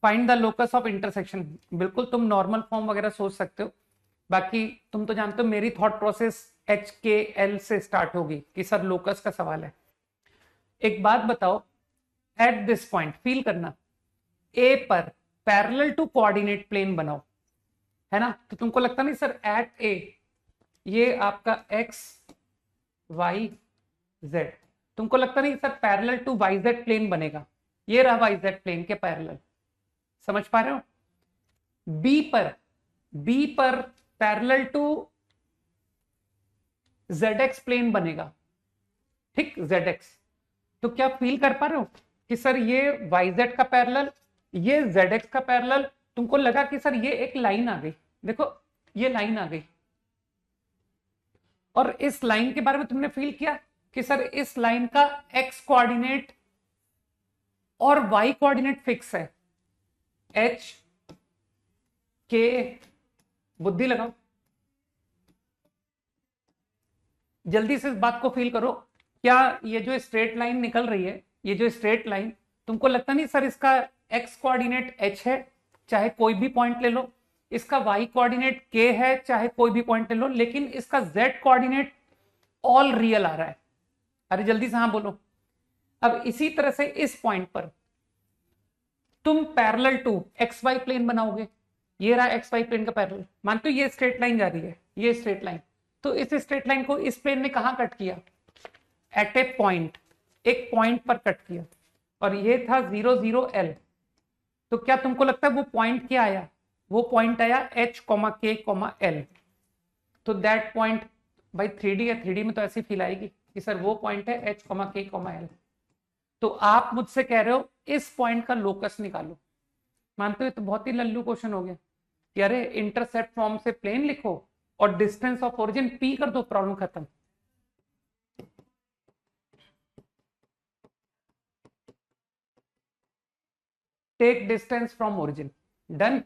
Find the locus of intersection, बिल्कुल तुम नॉर्मल फॉर्म वगैरह सोच सकते हो, बाकी तुम तो जानते हो मेरी थॉट प्रोसेस एच के एल से स्टार्ट होगी कि सर लोकस का सवाल है। एक बात बताओ, एट दिस पॉइंट फील करना, ए पर पैरेलल टू कोऑर्डिनेट प्लेन बनाओ, है ना। तो तुमको लगता नहीं सर एट ए ये आपका एक्स वाई जेड, तुमको लगता नहीं sir parallel to y z plane बनेगा, ये रहा वाई जेड प्लेन के पैरेलल, समझ पा रहे हो। बी पर parallel to z x plane बनेगा, ठीक, जेड एक्स। तो क्या फील कर पा रहे हो कि सर ये वाई जेड का पैरेलल, ये जेड एक्स का पैरेलल, तुमको लगा कि सर ये एक लाइन आ गई, देखो ये लाइन आ गई, और इस लाइन के बारे में तुमने फील किया कि सर इस लाइन का एक्स कोऑर्डिनेट और वाई कोऑर्डिनेट फिक्स है, एच के, बुद्धि लगाओ, जल्दी से इस बात को फील करो। क्या ये जो स्ट्रेट लाइन निकल रही है, ये जो स्ट्रेट लाइन, तुमको लगता नहीं सर इसका एक्स कोऑर्डिनेट एच है, चाहे कोई भी पॉइंट ले लो, इसका वाई कोऑर्डिनेट के है, चाहे कोई भी पॉइंट ले लो, लेकिन इसका जेड कोऑर्डिनेट ऑल रियल आ रहा है। अरे जल्दी से हाँ बोलो। अब इसी तरह से इस पॉइंट पर तुम parallel to x y plane बनाओगे, ये रहा एक्स वाई प्लेन का पैरेलल, मानते हो ये स्ट्रेट लाइन जा रही है, ये स्ट्रेट लाइन, तो इस स्ट्रेट लाइन को इस प्लेन ने कहां कट किया, एट ए पॉइंट, एक पॉइंट पर कट किया, और ये था 0 0 एल। तो क्या तुमको लगता है वो पॉइंट क्या आया, वो पॉइंट आया एच कॉमा के कॉमा एल। तो दैट पॉइंट, भाई 3D है, 3D में तो ऐसी फील आएगी कि सर वो पॉइंट है एच कॉमा के कॉमा एल। तो आप मुझसे कह रहे हो इस पॉइंट का लोकस निकालो, मानते हो तो बहुत ही लल्लू क्वेश्चन हो गया कि अरे इंटरसेप्ट फॉर्म से प्लेन लिखो और डिस्टेंस ऑफ ओरिजिन पी कर दो, प्रॉब्लम खत्म। Take distance from origin, done,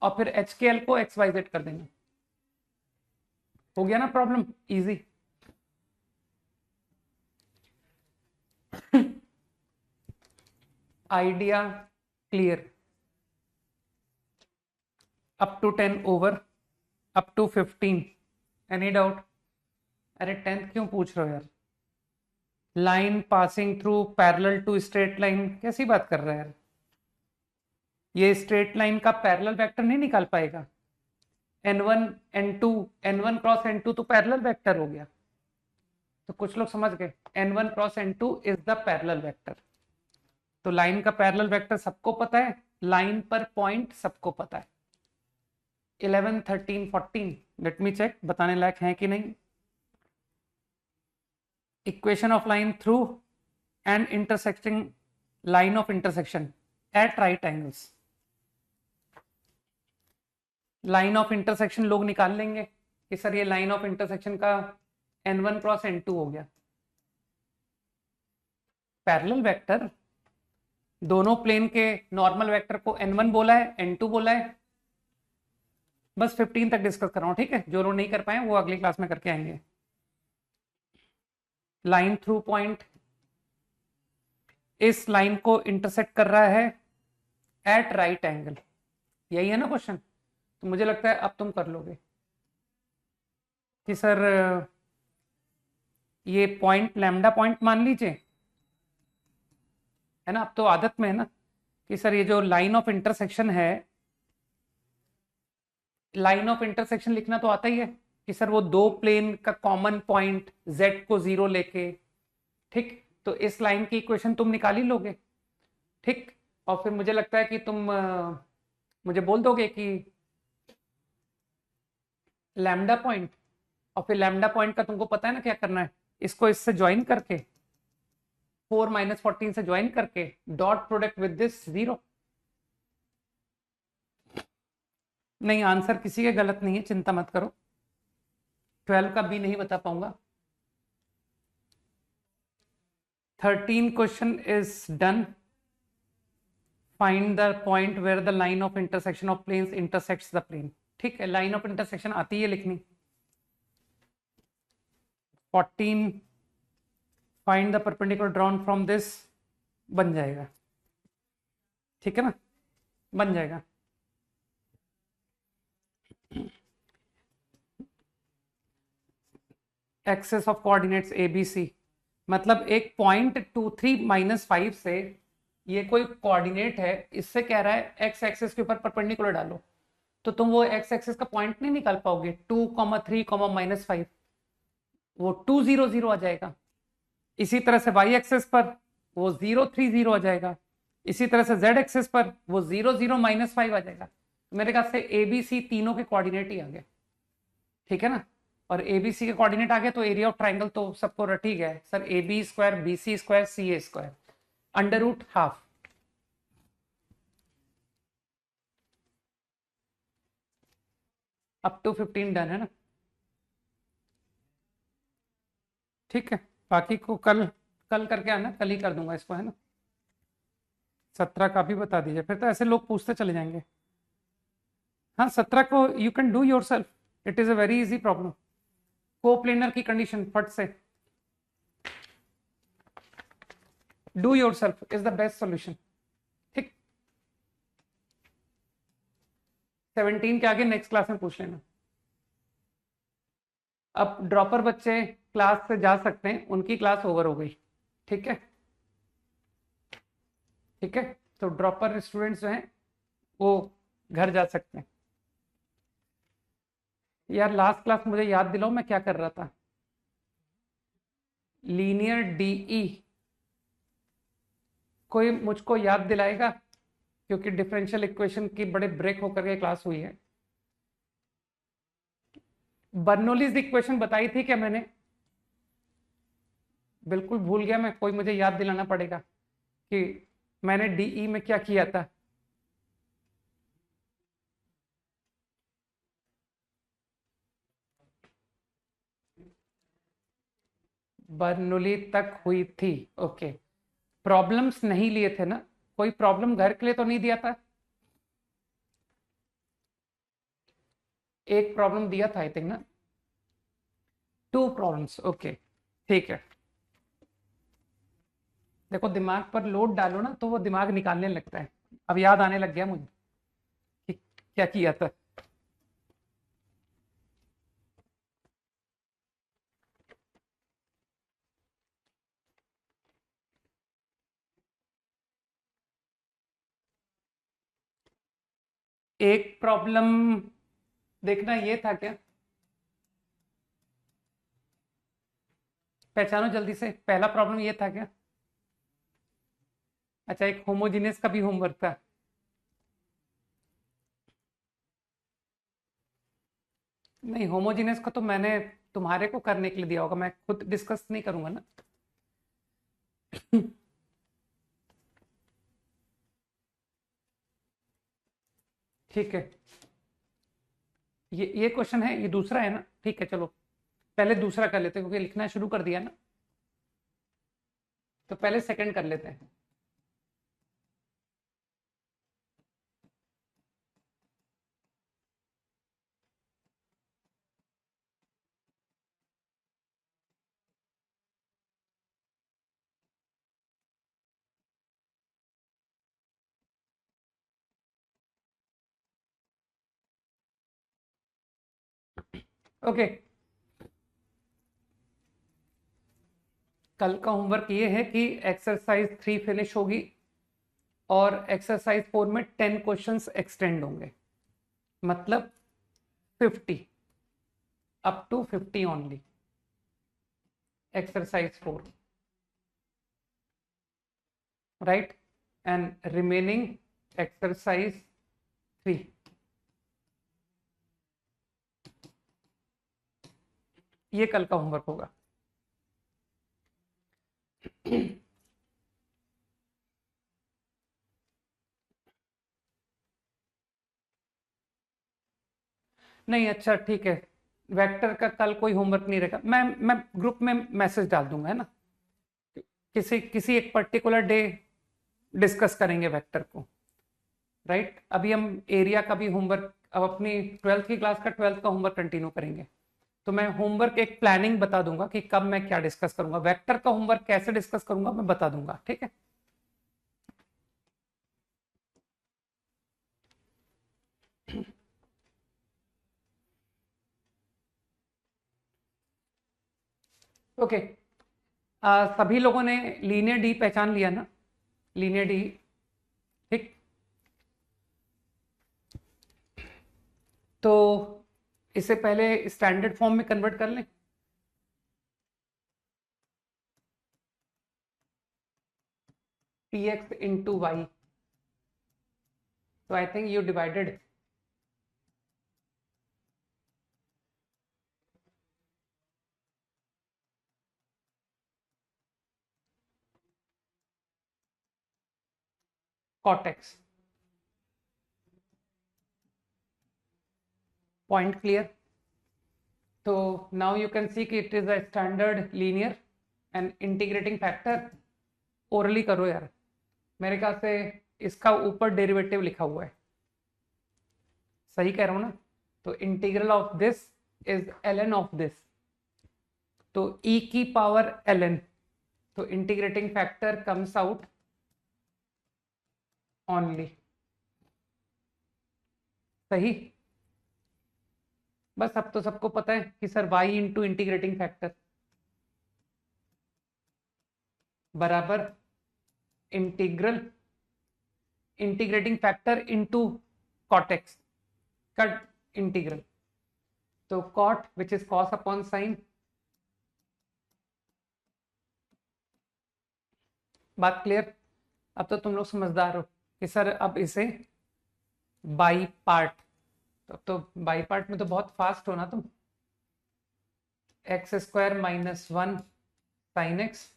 और फिर एच के एल को एक्स वाई जेड कर देना, हो गया ना problem, easy. Idea clear, up to 10 over, up to 15, any doubt. अरे 10th क्यों पूछ रहे हो यार, line passing through parallel to straight line, कैसी बात कर रहा है यार, ये स्ट्रेट लाइन का पैरेलल वेक्टर नहीं निकाल पाएगा, n1 n2, n1 cross n2 तो पैरेलल वेक्टर हो गया। तो कुछ लोग समझ गए, n1 cross n2 is the parallel vector. तो लाइन का पैरेलल वेक्टर सबको पता है, लाइन पर पॉइंट सबको पता है। 11 13 14, लेट मी चेक बताने लायक है कि नहीं। Equation of line through and intersecting line of intersection at right angles, line of intersection लोग निकाल लेंगे कि सर ये लाइन ऑफ इंटरसेक्शन का n1 क्रॉस n2 हो गया, पैरेलल वेक्टर, दोनों प्लेन के नॉर्मल वेक्टर को n1 बोला है, n2 बोला है। बस 15 तक डिस्कस कर रहा हूं, ठीक है, जो लोग नहीं कर पाए वो अगली क्लास में करके आएंगे। लाइन थ्रू पॉइंट इस लाइन को इंटरसेक्ट कर रहा है एट राइट एंगल, यही है ना क्वेश्चन। तो मुझे लगता है अब तुम कर लोगे कि सर ये पॉइंट लैम्डा पॉइंट मान लीजिए, है ना। अब तो आदत में है ना कि सर ये जो लाइन ऑफ इंटरसेक्शन है, लाइन ऑफ इंटरसेक्शन लिखना तो आता ही है कि सर वो दो प्लेन का कॉमन पॉइंट z को 0 लेके, ठीक, तो इस लाइन की इक्वेशन तुम निकाल ही लोगे, ठीक। और फिर मुझे लगता है कि तुम मुझे बोल दोगे कि लैम्डा पॉइंट, और फिर लैम्डा पॉइंट का तुमको पता है ना क्या करना है, इसको इससे ज्वाइन करके 4 - 14 से ज्वाइन करके डॉट प्रोडक्ट विद दिस 0। नहीं, आंसर किसी के गलत नहीं है, चिंता मत करो। 12 का भी नहीं बता पाऊंगा। 13 question is done. Find the point where the line of intersection of planes intersects the plane. ठीक है, लाइन ऑफ इंटरसेक्शन आती है लिखनी। 14 find the perpendicular drawn from this, बन जाएगा, ठीक है ना, बन जाएगा। Axes of coordinates a b c, मतलब एक पॉइंट 23 - 5 से ये कोई कोऑर्डिनेट है, इससे कह रहा है एक्स एक्सेस के ऊपर परपेंडिकुलर डालो, तो तुम वो एक्स एक्सेस का पॉइंट नहीं निकाल पाओगे। 2, 3, -5, वो 2, 0, 0 आ जाएगा। इसी तरह से वाई एक्सेस पर वो 0, 3, 0 आ जाएगा। इसी तरह से जेड एक्सेस पर वो 0, 0, -5 आ जाएगा। मेरे ख्याल से ए बी सी तीनों के कोऑर्डिनेट ही आ गए, ठीक है ना। और ए बी सी के कोऑर्डिनेट आ गए तो एरिया ऑफ ट्राइंगल तो सबको रट ही गया है sir, a b square b c square c a square √½ up to 15 done है ना, ठीक है। बाकी को कल कल करके आना, कल ही कर दूंगा इसको, है ना। 17 का भी बता दीजिए, फिर तो ऐसे लोग पूछते चले जाएंगे। हाँ, 17 को you can do your self, it is a very easy problem. Coplanar की कंडीशन फट से do your self is the best solution, ठीक। 17 के आगे नेक्स्ट क्लास में पूछ लेना। अब ड्रॉपर बच्चे क्लास से जा सकते हैं, उनकी क्लास ओवर हो गई, ठीक है, ठीक है। तो ड्रॉपर स्टूडेंट्स जो हैं वो घर जा सकते हैं। यार लास्ट क्लास मुझे याद दिलाओ मैं क्या कर रहा था। लीनियर डीई कोई मुझको याद दिलाएगा, क्योंकि डिफरेंशियल इक्वेशन की बड़े ब्रेक होकर के क्लास हुई है। बर्नौलीज इक्वेशन बताई थी क्या मैंने? बिल्कुल भूल गया मैं, कोई मुझे याद दिलाना पड़ेगा कि मैंने डीई में क्या किया था। बर्नौली तक हुई थी, ओके। प्रॉब्लम्स नहीं लिए थे ना, कोई प्रॉब्लम घर के लिए तो नहीं दिया था? एक प्रॉब्लम दिया था आई थिंक ना, 2 प्रॉब्लम्स, ओके, ठीक है। देखो दिमाग पर लोड डालो ना तो वो दिमाग निकालने लगता है। अब याद आने लग गया मुझे कि क्या किया था। एक प्रॉब्लम देखना ये था क्या, पहचानो जल्दी से, पहला प्रॉब्लम ये था क्या? अच्छा, एक होमोजीनियस का भी होमवर्क था। नहीं, होमोजीनियस का तो मैंने तुम्हारे को करने के लिए दिया होगा, मैं खुद डिस्कस नहीं करूंगा ना। ठीक है, ये क्वेश्चन है, ये दूसरा है ना, ठीक है। चलो पहले दूसरा कर लेते हैं, क्योंकि लिखना शुरू कर दिया ना, तो पहले सेकंड कर लेते हैं। ओके, कल का होमवर्क ये है कि एक्सरसाइज 3 फिनिश होगी और एक्सरसाइज 4 में 10 क्वेश्चंस एक्सटेंड होंगे, मतलब 50, up to 50 only exercise 4, right, and remaining exercise 3. ये कल का होमवर्क होगा। नहीं, अच्छा ठीक है, वेक्टर का कल कोई होमवर्क नहीं रहेगा, मैं ग्रुप में मैसेज डाल दूंगा, है ना, किसी किसी एक पर्टिकुलर डे डिस्कस करेंगे वेक्टर को, राइट। अभी हम एरिया का भी होमवर्क, अब अपनी 12th की क्लास का 12th का होमवर्क कंटिन्यू करेंगे, तो मैं होमवर्क एक प्लानिंग बता दूंगा कि कब मैं क्या डिस्कस करूंगा, वेक्टर का होमवर्क कैसे डिस्कस करूंगा मैं बता दूंगा, ठीक है। ओके, सभी लोगों ने लीनियर डी पहचान लिया ना, लीनियर डी, ठीक। तो इसे पहले स्टैंडर्ड फॉर्म में कन्वर्ट कर लें। px into y, so I think you divided cot x. Point clear? So now you can see it is a standard linear and integrating factor. Orally करो यार, मेरे ख्याल से इसका ऊपर डेरिवेटिव लिखा हुआ है, सही कह रहा हूं ना। तो integral of this is ln of this, तो e की पावर ln, तो integrating factor comes out only, सही। बस अब तो सबको पता है कि sir y into integrating factor बराबर integral integrating factor into cot X का इंटीग्रल, तो cot which is cos upon sine. बात क्लियर? अब तो तुम लोग समझदार हो कि सर अब इसे बाई पार्ट, तो बाई पार्ट में तो बहुत फास्ट हो ना तुम। X square minus 1 sine x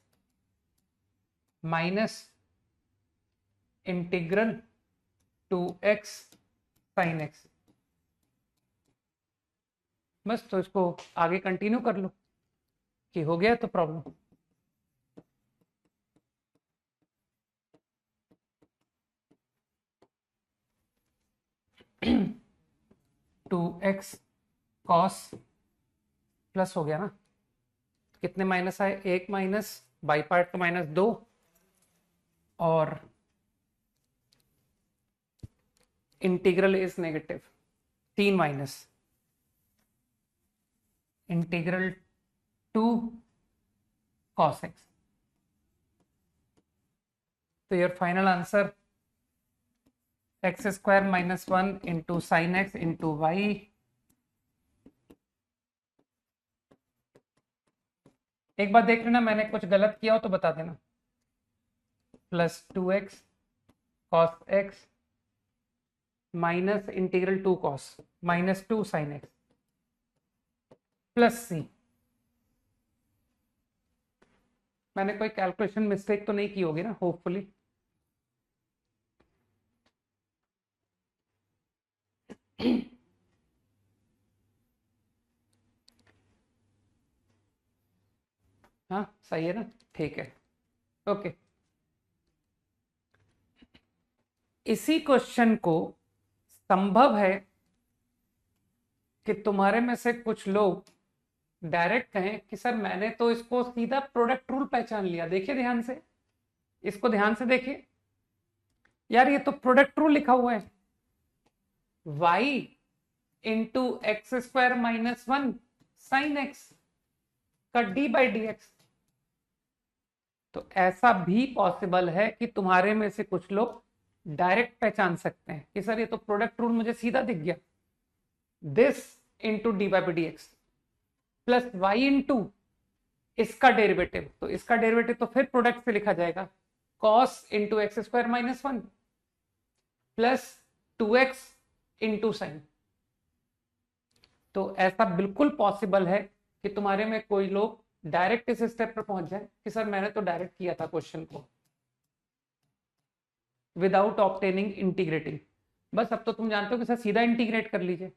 minus integral 2x sine x, बस तो इसको आगे कंटिन्यू कर लो कि हो गया तो problem. Two x cos plus हो गया ना, कितने माइनस आए, एक माइनस, बाई पार्ट का माइनस 2, और integral is negative 3 minus integral 2 cos x, तो your final answer x square minus 1 into sine x into y एक बार देख लेना, मैंने कुछ गलत किया हो तो बता देना, plus 2x cos x minus integral 2 cos minus 2 sine x plus c। मैंने कोई कैलकुलेशन मिस्टेक तो नहीं की होगी ना, होपफुली। हाँ सही है ना, ठीक है, ओके। इसी क्वेश्चन को संभव है कि तुम्हारे में से कुछ लोग डायरेक्ट कहें कि सर मैंने तो इसको सीधा प्रोडक्ट रूल पहचान लिया। देखिए ध्यान से, इसको ध्यान से देखिए यार, ये तो प्रोडक्ट रूल लिखा हुआ है, y into x square minus 1 sine x का d बाई डी एक्स। तो ऐसा भी पॉसिबल है कि तुम्हारे में से कुछ लोग डायरेक्ट पहचान सकते हैं कि सर ये तो प्रोडक्ट रूल मुझे सीधा दिख गया, this into d by d x plus y into इसका डेरिवेटिव, तो इसका डेरिवेटिव तो फिर प्रोडक्ट से लिखा जाएगा, cos into x square minus one plus 2x into sine. तो ऐसा बिल्कुल पॉसिबल है कि तुम्हारे में कोई लोग डायरेक्ट इस स्टेप पर पहुंच जाए कि सर मैंने तो डायरेक्ट किया था क्वेश्चन को विदाउट ऑब्टेनिंग इंटीग्रेटिंग। बस अब तो तुम जानते हो कि सर सीधा इंटीग्रेट कर लीजिए,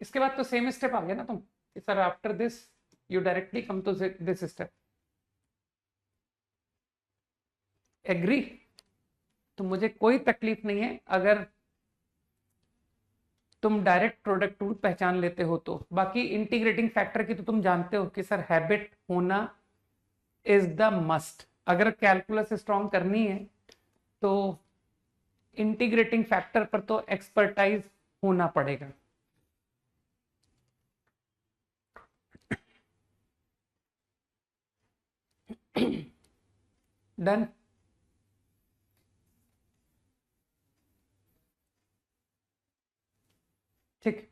इसके बाद तो सेम स्टेप आ गया ना तुम कि sir after this you directly come to this step. Agree? तो मुझे कोई तकलीफ नहीं है अगर तुम डायरेक्ट प्रोडक्ट रूल पहचान लेते हो तो। बाकी इंटीग्रेटिंग फैक्टर की तो तुम जानते हो कि सर हैबिट होना इज द मस्ट। अगर कैलकुलस स्ट्रॉन्ग करनी है तो इंटीग्रेटिंग फैक्टर पर तो एक्सपर्टाइज होना पड़ेगा। डन। ठीक,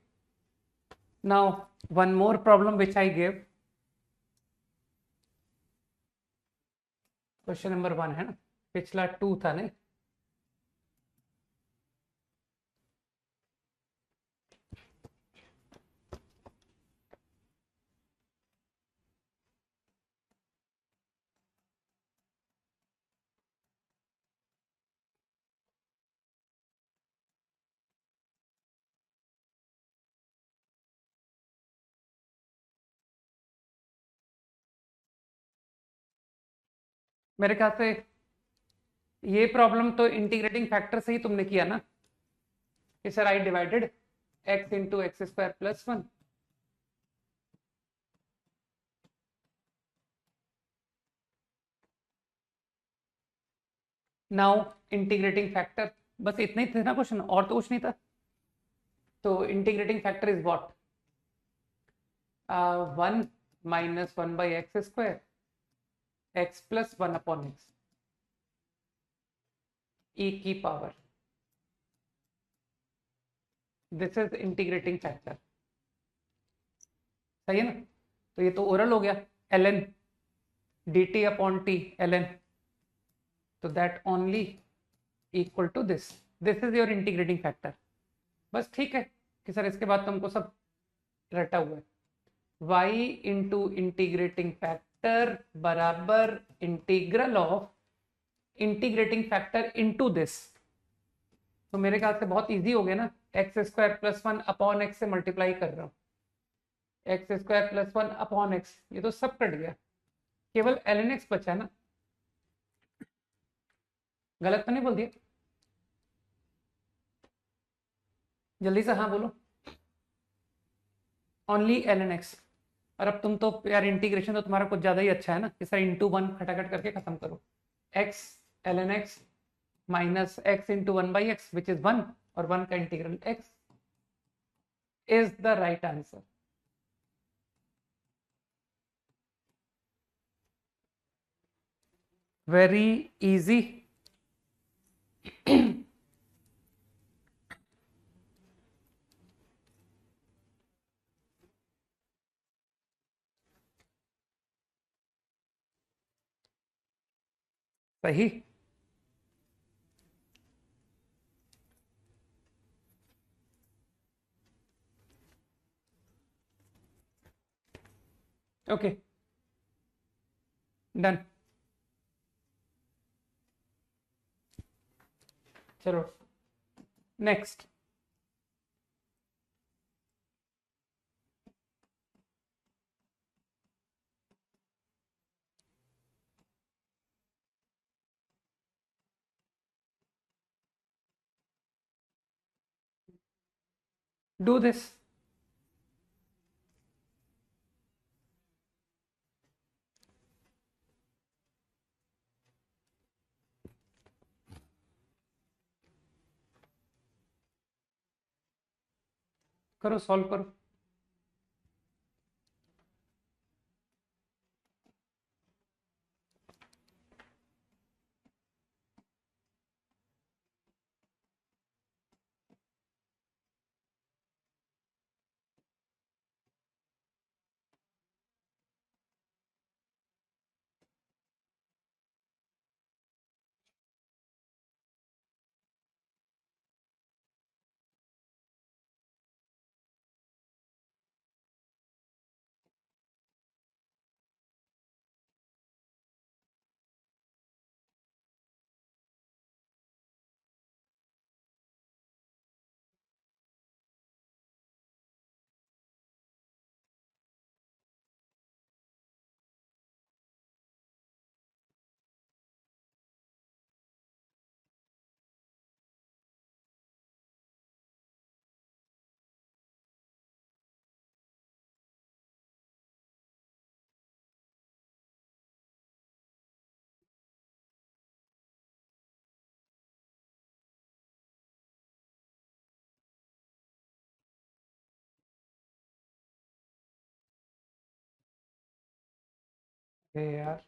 now one more problem which I give, question number 1 है ना, पिछला 2 था नहीं। मेरे ख्याल से ये प्रॉब्लम तो इंटीग्रेटिंग फैक्टर से ही तुमने किया ना कि sir I divided x into x square plus one, now integrating factor, बस इतना ही था ना क्वेश्चन, और तो कुछ नहीं था। तो integrating factor is what, 1 minus 1 by X square x plus 1 upon X E की power, this is integrating factor. सही है ना? तो ये तो ओरल हो गया, ln dt upon t ln, तो that only equal to this is your integrating factor. बस ठीक है कि सर इसके बाद तुमको सब रटा हुआ है, y इंटू इंटीग्रेटिंग फैक्टर बराबर integral of integrating factor into this. तो मेरे ख्याल से बहुत इजी हो गया ना, x square plus 1 upon x से मल्टीप्लाई कर रहा हूँ, x square plus 1 upon x, ये तो सब कट गया, केवल ln x बचा है ना। गलत तो नहीं बोल दिया? जल्दी से हाँ बोलो। Only ln x। और अब तुम तो यार इंटीग्रेशन तो तुम्हारा कुछ ज्यादा ही अच्छा है ना कि सर इंटू वन खटाखट करके खत्म करो, x ln x minus x into one by X which is one, और वन का integral x is the right answer. Very easy. सही। Okay done. चलो नेक्स्ट। Do this. करो, सॉल्व करो। यार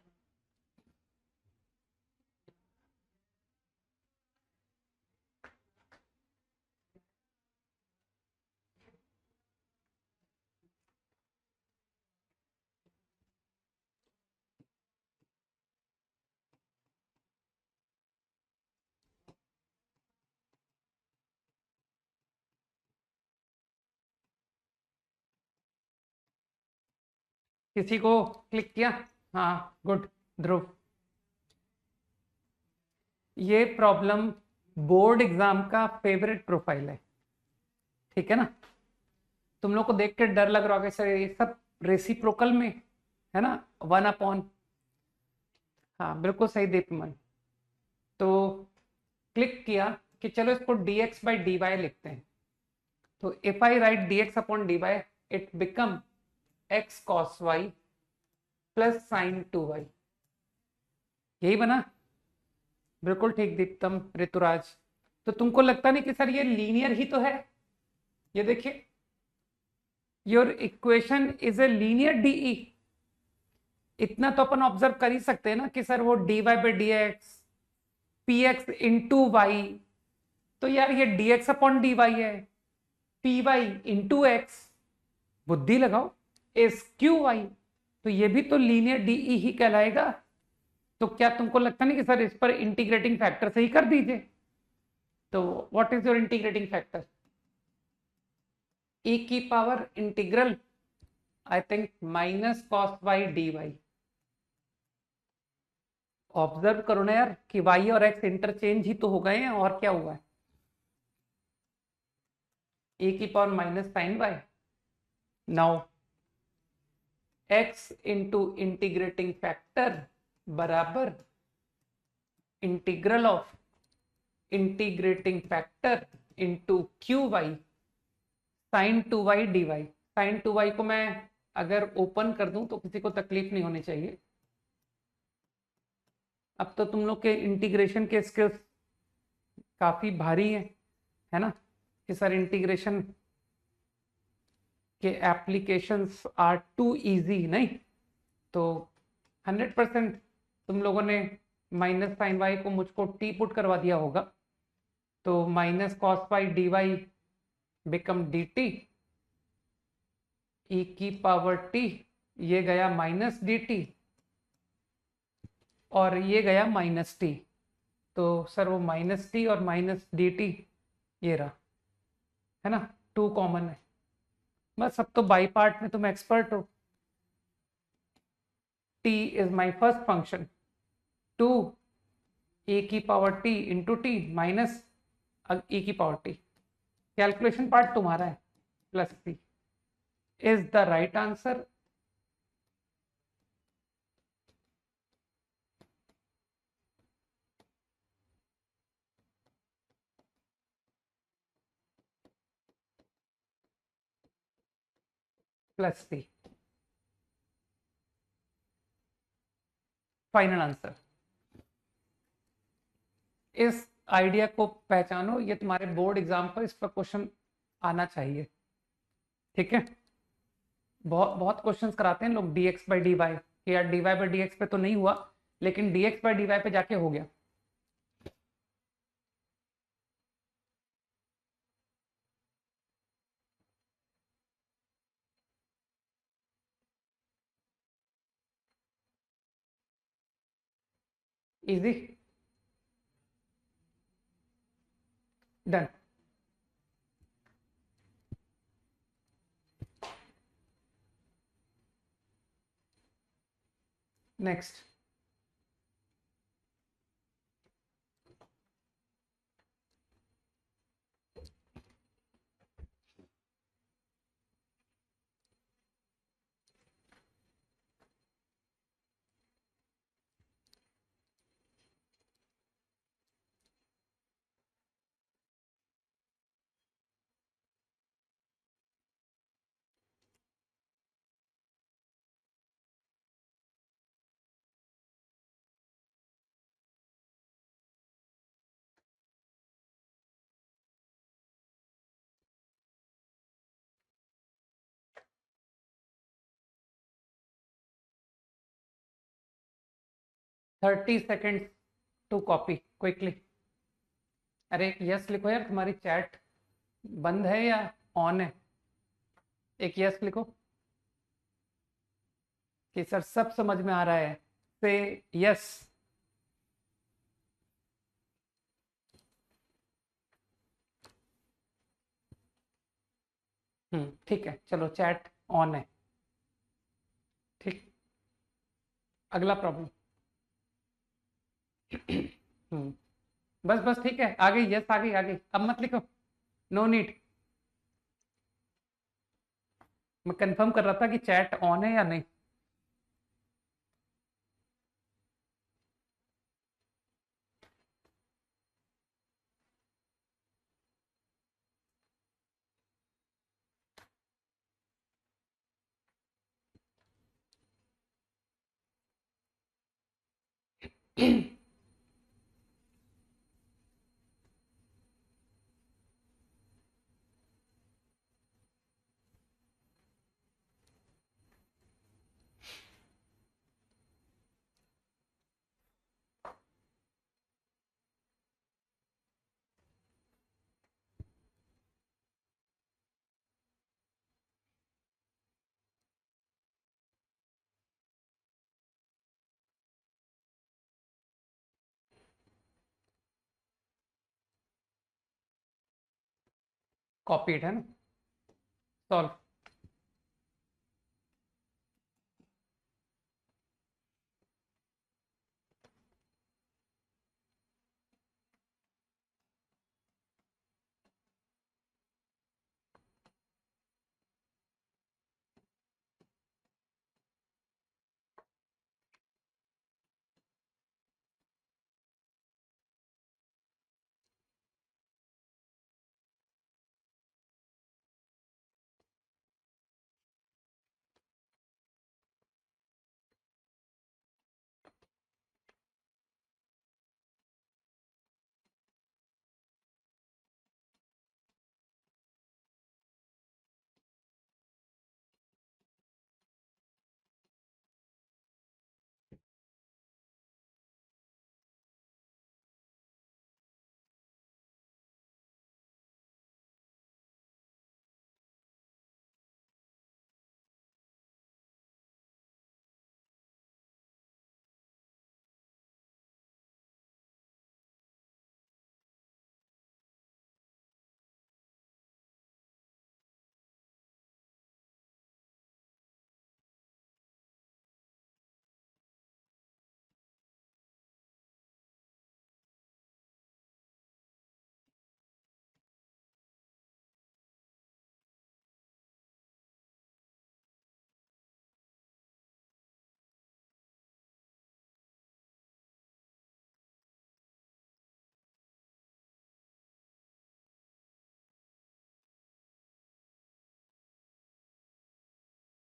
किसी को क्लिक किया? हाँ, गुड। ध्रुव, ये प्रॉब्लम बोर्ड एग्जाम का फेवरेट प्रोफाइल है, ठीक है ना? तुम लोग को देख के डर लग रहा होगा सर ये सब रेसिप्रोकल में है ना, 1 अपॉन। हाँ बिल्कुल सही दीपमन। तो क्लिक किया कि चलो इसको dx बाई dy लिखते हैं। तो if I right dx upon dy, it become x cos y plus sign 2y। यही बना? बिल्कुल ठीक दीप्तम ऋतुराज। तो तुमको लगता नहीं कि सर ये लीनियर ही तो है? ये देखिए, your equation is a linear DE. इतना तो अपन ऑब्जर्व कर ही सकते हैं ना कि सर वो dy by d x p x into y, तो यार ये dx अपॉन dy है, पी वाई इंटू एक्स, बुद्धि लगाओ, एस क्यू वाई, तो ये भी तो लीनियर डीई ही कहलाएगा। तो क्या तुमको लगता नहीं कि सर इस पर इंटीग्रेटिंग फैक्टर से ही कर दीजिए? तो what is your integrating factor? e की power integral, I think minus cos Y D y. Observe करो ना यार कि y और x इंटरचेंज ही तो हो गए हैं, और क्या हुआ है? e की power minus sine Y. Now x into integrating factor बराबर integral of integrating factor into Q Y sine 2y dy। Sine 2y को मैं अगर ओपन कर दूं तो किसी को तकलीफ नहीं होनी चाहिए। अब तो तुम लोग के इंटीग्रेशन के स्किल्स काफी भारी है ना, कि सर इंटीग्रेशन के एप्लीकेशंस आर टू इजी, नहीं? तो 100% तुम लोगों ने माइनस साइन वाई को मुझको टी पुट करवा दिया होगा। तो minus cos Y D Y become D T, E की पावर टी, ये गया माइनस डी टी, और ये गया माइनस टी। तो सर वो माइनस टी और माइनस डी टी ये रहा, है ना, टू कॉमन है। बस अब तो बाई पार्ट में तुम एक्सपर्ट हो। T is my first function, to A की power T into T minus E की पावर टी। कैलकुलेशन पार्ट तुम्हारा है, plus T is the right answer. Plus T final answer. इस आइडिया को पहचानो, ये तुम्हारे बोर्ड एग्जाम पर इस पर क्वेश्चन आना चाहिए, ठीक है? बहुत बहुत क्वेश्चंस कराते हैं लोग dx बाई डी वाई, यार dy बाई डी एक्स पे तो नहीं हुआ, लेकिन dx बाई डी वाई पे जाके हो गया। Easy, done. Next. 30 seconds to copy quickly. अरे यस लिखो यार, तुम्हारी चैट बंद है या ऑन है? एक यस लिखो कि सर सब समझ में आ रहा है, से यस। ठीक है, चलो चैट ऑन है। ठीक, अगला प्रॉब्लम। हम्म बस बस ठीक है, आगे यस, आगे आगे, अब मत लिखो, नो नीड। मैं कंफर्म कर रहा था कि चैट ऑन है या नहीं। कॉपीड है ना, सॉल्व।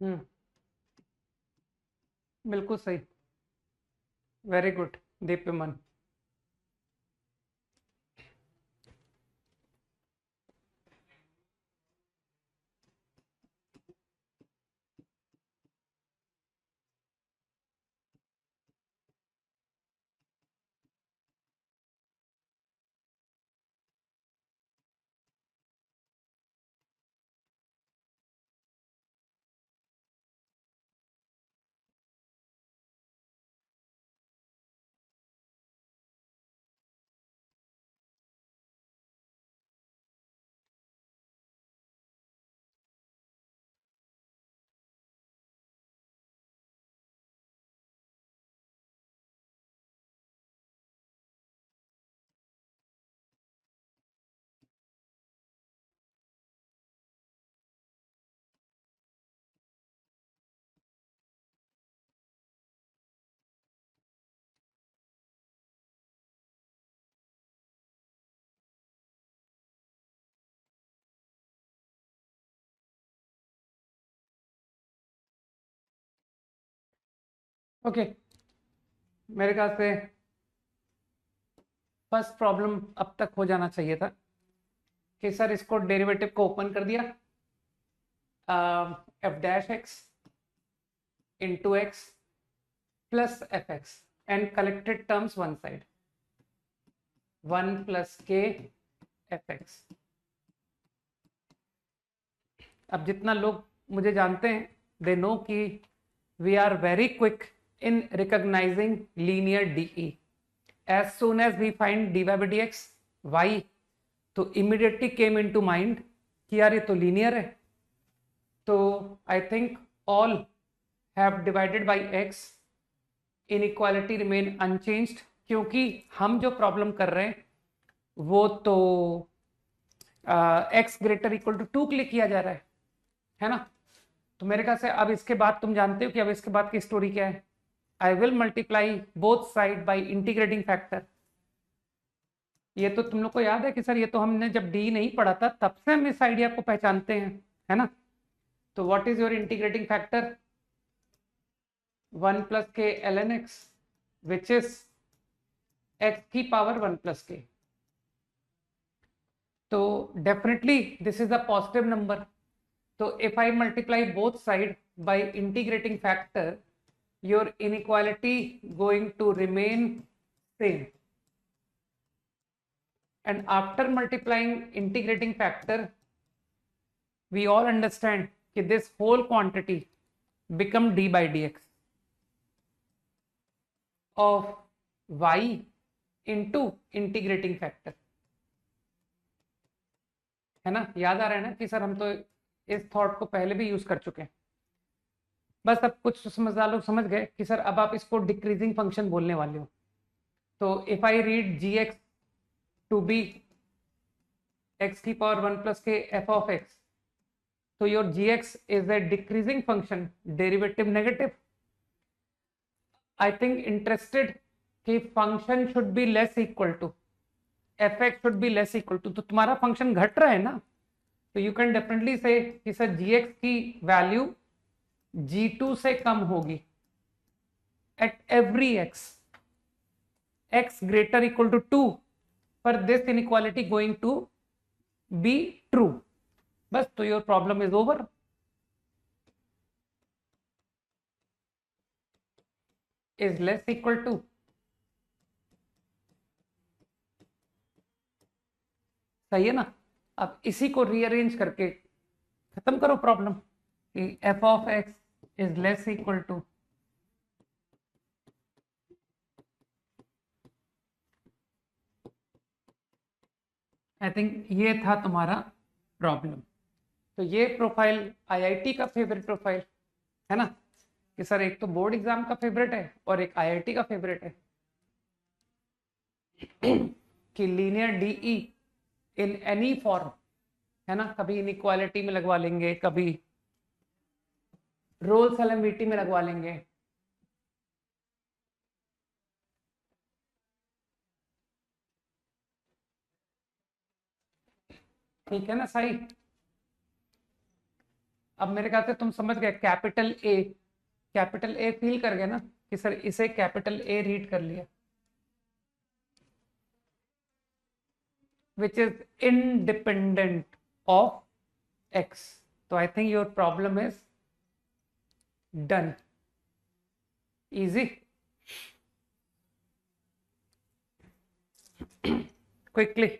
हम्म बिल्कुल सही, वेरी गुड दीप्यमन। ओके, मेरे ख्याल से फर्स्ट प्रॉब्लम अब तक हो जाना चाहिए था कि सर इसको डेरिवेटिव को ओपन कर दिया, F dash x into x plus F x, and collected terms one side, 1 plus k fx. अब जितना लोग मुझे जानते हैं, दे नो कि we are very quick in recognizing linear DE. As soon as we find dy by dx y, तो immediately came into mind कि यार ये तो लीनियर है. तो I think all have divided by x, inequality remain unchanged, क्योंकि हम जो प्रॉब्लम कर रहे हैं वो तो x ग्रेटर इक्वल टू 2 के लिए किया जा रहा है ना. तो मेरे ख्याल से अब इसके बाद तुम जानते हो कि अब इसके बाद की स्टोरी क्या है. I will multiply both side by integrating factor. ये तो तुम लोग को याद है कि सर ये तो हमने जब डी नहीं पढ़ा था तब से हम इस आइडिया को पहचानते हैं, है ना. तो what is your integrating factor? 1 plus k ln x, which is x की पावर 1 plus k. तो definitely this is a positive number. So if I multiply both sides by integrating factor, your inequality going to remain same. And after multiplying integrating factor, we all understand that this whole quantity become d by dx of y into integrating factor. है ना, याद आ रहा है ना कि sir हम तो इस थॉट को पहले भी यूज कर चुके हैं. बस अब कुछ समझदार लोग समझ गए कि सर अब आप इसको डिक्रीजिंग फंक्शन बोलने वाले हो. तो if I read g x to be x की power 1 plus k f of x, तो your g x is a decreasing function, derivative negative. I think interested कि function should be less equal to f x should be less equal to. तो तुम्हारा function घट रहा है ना, तो you can definitely से कि सर जी एक्स की वैल्यू g2 से कम होगी at every x greater equal to 2 for this inequality going to be true. बस, तो your problem is over. is less equal to, सही है ना. अब इसी को रीअरेंज करके खत्म करो प्रॉब्लम कि f of x is less equal to I think ये था तुम्हारा प्रॉब्लम. तो ये प्रोफाइल आईआईटी का फेवरेट प्रोफाइल है ना, कि सर एक तो बोर्ड एग्जाम का फेवरेट है और एक आईआईटी का फेवरेट है. कि linear DE in any form, है ना, कभी इनइक्वालिटी में लगवा लेंगे, कभी रोल्स एलएमवीटी में लगवा लेंगे. ठीक है ना, सही. अब मेरे ख्याल से तुम समझ गए. कैपिटल ए फील कर गए ना कि सर इसे कैपिटल ए रीड कर लिया, which is independent of x. So I think your problem is done. Easy. Quickly.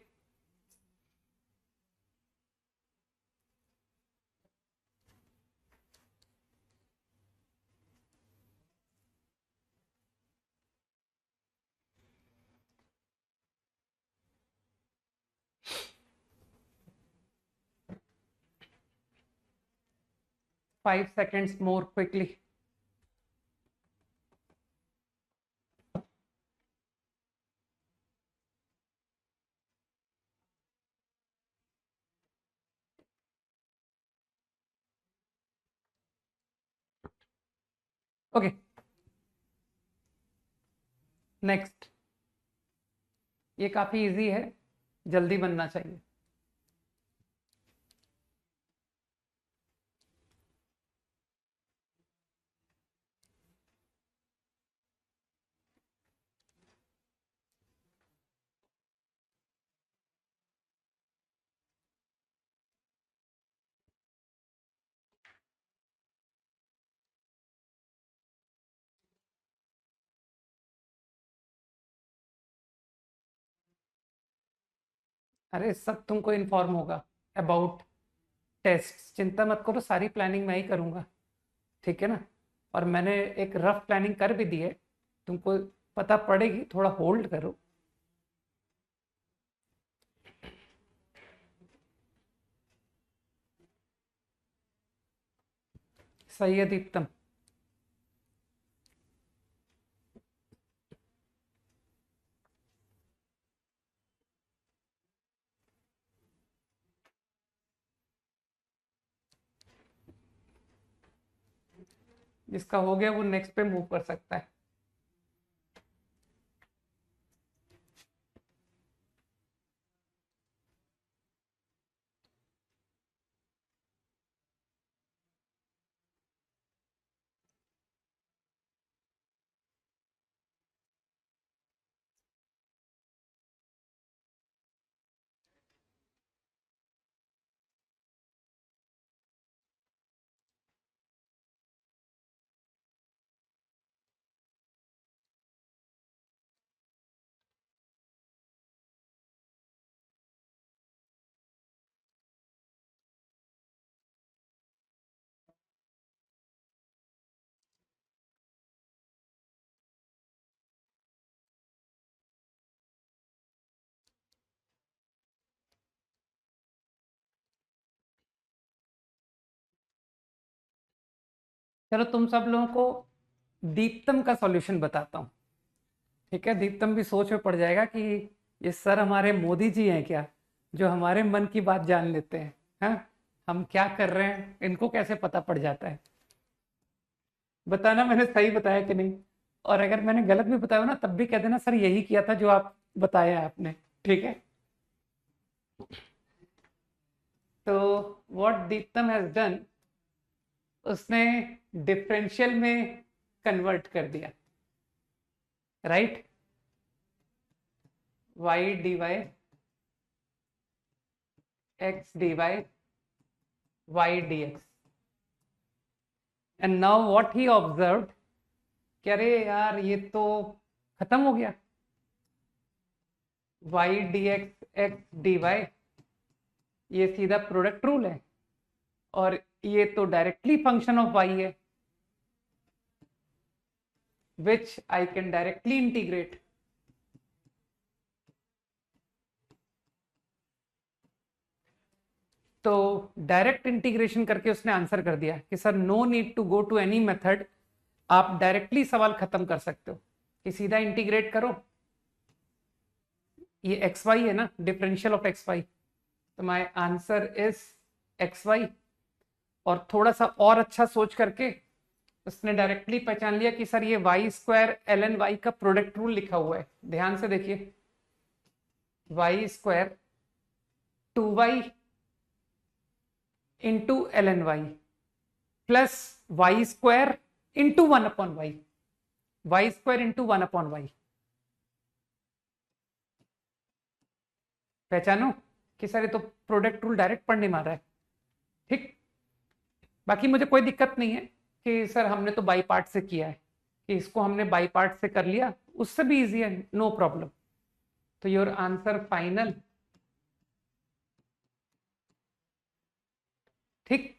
Five seconds more quickly. Okay. Next. ये काफी इजी है, जल्दी बनना चाहिए. अरे सब तुमको इन्फॉर्म होगा अबाउट टेस्ट, चिंता मत करो, सारी प्लानिंग मैं ही करूँगा, ठीक है ना। और मैंने एक रफ प्लानिंग कर भी दी है, तुमको पता पड़ेगी, थोड़ा होल्ड करो। सही है दीप्तम। जिसका हो गया वो नेक्स्ट पे मूव कर सकता है। चलो तुम सब लोगों को दीप्तम का सॉल्यूशन बताता हूँ, ठीक है। दीप्तम भी सोच में पड़ जाएगा कि ये सर हमारे मोदी जी हैं क्या, जो हमारे मन की बात जान लेते हैं। हाँ, हम क्या कर रहे हैं इनको कैसे पता पड़ जाता है। बताना मैंने सही बताया कि नहीं, और अगर मैंने गलत भी बताया हो ना तब भी कह देना सर यही किया था जो आप बताया आपने, ठीक है। तो व्हाट दीप्तम हैज डन, उसने डिफरेंशियल में कन्वर्ट कर दिया, right. Y D y x d y d x, and now what he observed कि अरे यार ये तो खत्म हो गया, y d x x d y ये सीधा प्रोडक्ट रूल है, और ये तो डायरेक्टली फंक्शन ऑफ वाई है, which I can directly integrate. तो डायरेक्ट इंटीग्रेशन करके उसने आंसर कर दिया कि sir no need to go to any method, आप डायरेक्टली सवाल खत्म कर सकते हो कि सीधा इंटीग्रेट करो, ये एक्स वाई है ना, डिफरेंशियल ऑफ एक्स वाई, तो my answer is x y. और थोड़ा सा और अच्छा सोच करके उसने डायरेक्टली पहचान लिया कि सर ये y square l n y का प्रोडक्ट रूल लिखा हुआ है, ध्यान से देखिए, y square 2y into l n y plus y square into 1/y, y square into 1/y। पहचानो कि सर ये तो प्रोडक्ट रूल डायरेक्ट पढ़ने मार रहा है, ठीक। बाकी मुझे कोई दिक्कत नहीं है कि सर हमने तो बाई पार्ट से किया है, कि इसको हमने बाई पार्ट से कर लिया, उससे भी इजी है, नो प्रॉब्लम। तो योर आंसर फाइनल, ठीक।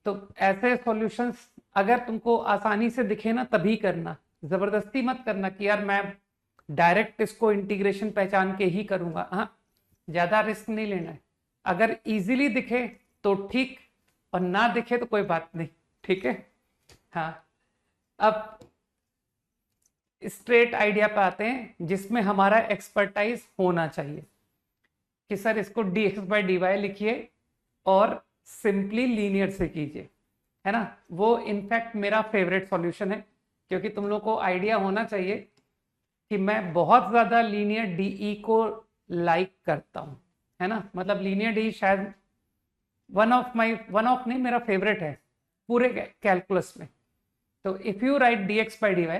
तो ऐसे सॉल्यूशंस अगर तुमको आसानी से दिखे ना तभी करना, जबरदस्ती मत करना कि यार मैं डायरेक्ट इसको इंटीग्रेशन पहचान के ही करूंगा, हाँ, ज्यादा रिस्क नहीं लेना है। अगर इजीली दिखे तो ठीक, और ना दिखे तो कोई बात नहीं, ठीक है। हाँ, अब स्ट्रेट आइडिया पे आते हैं जिसमें हमारा एक्सपर्टाइज होना चाहिए कि सर इसको d x by d y लिखिए और सिंपली लीनियर से कीजिए, है ना। वो इनफैक्ट मेरा फेवरेट सॉल्यूशन है, क्योंकि तुम लोग को आइडिया होना चाहिए कि मैं बहुत ज्यादा लीनियर डीई को लाइक करता हूं, है ना। मतलब लीनियर डी शायद वन ऑफ नहीं, मेरा फेवरेट है पूरे कैलकुलस में। तो if you write d x by d y,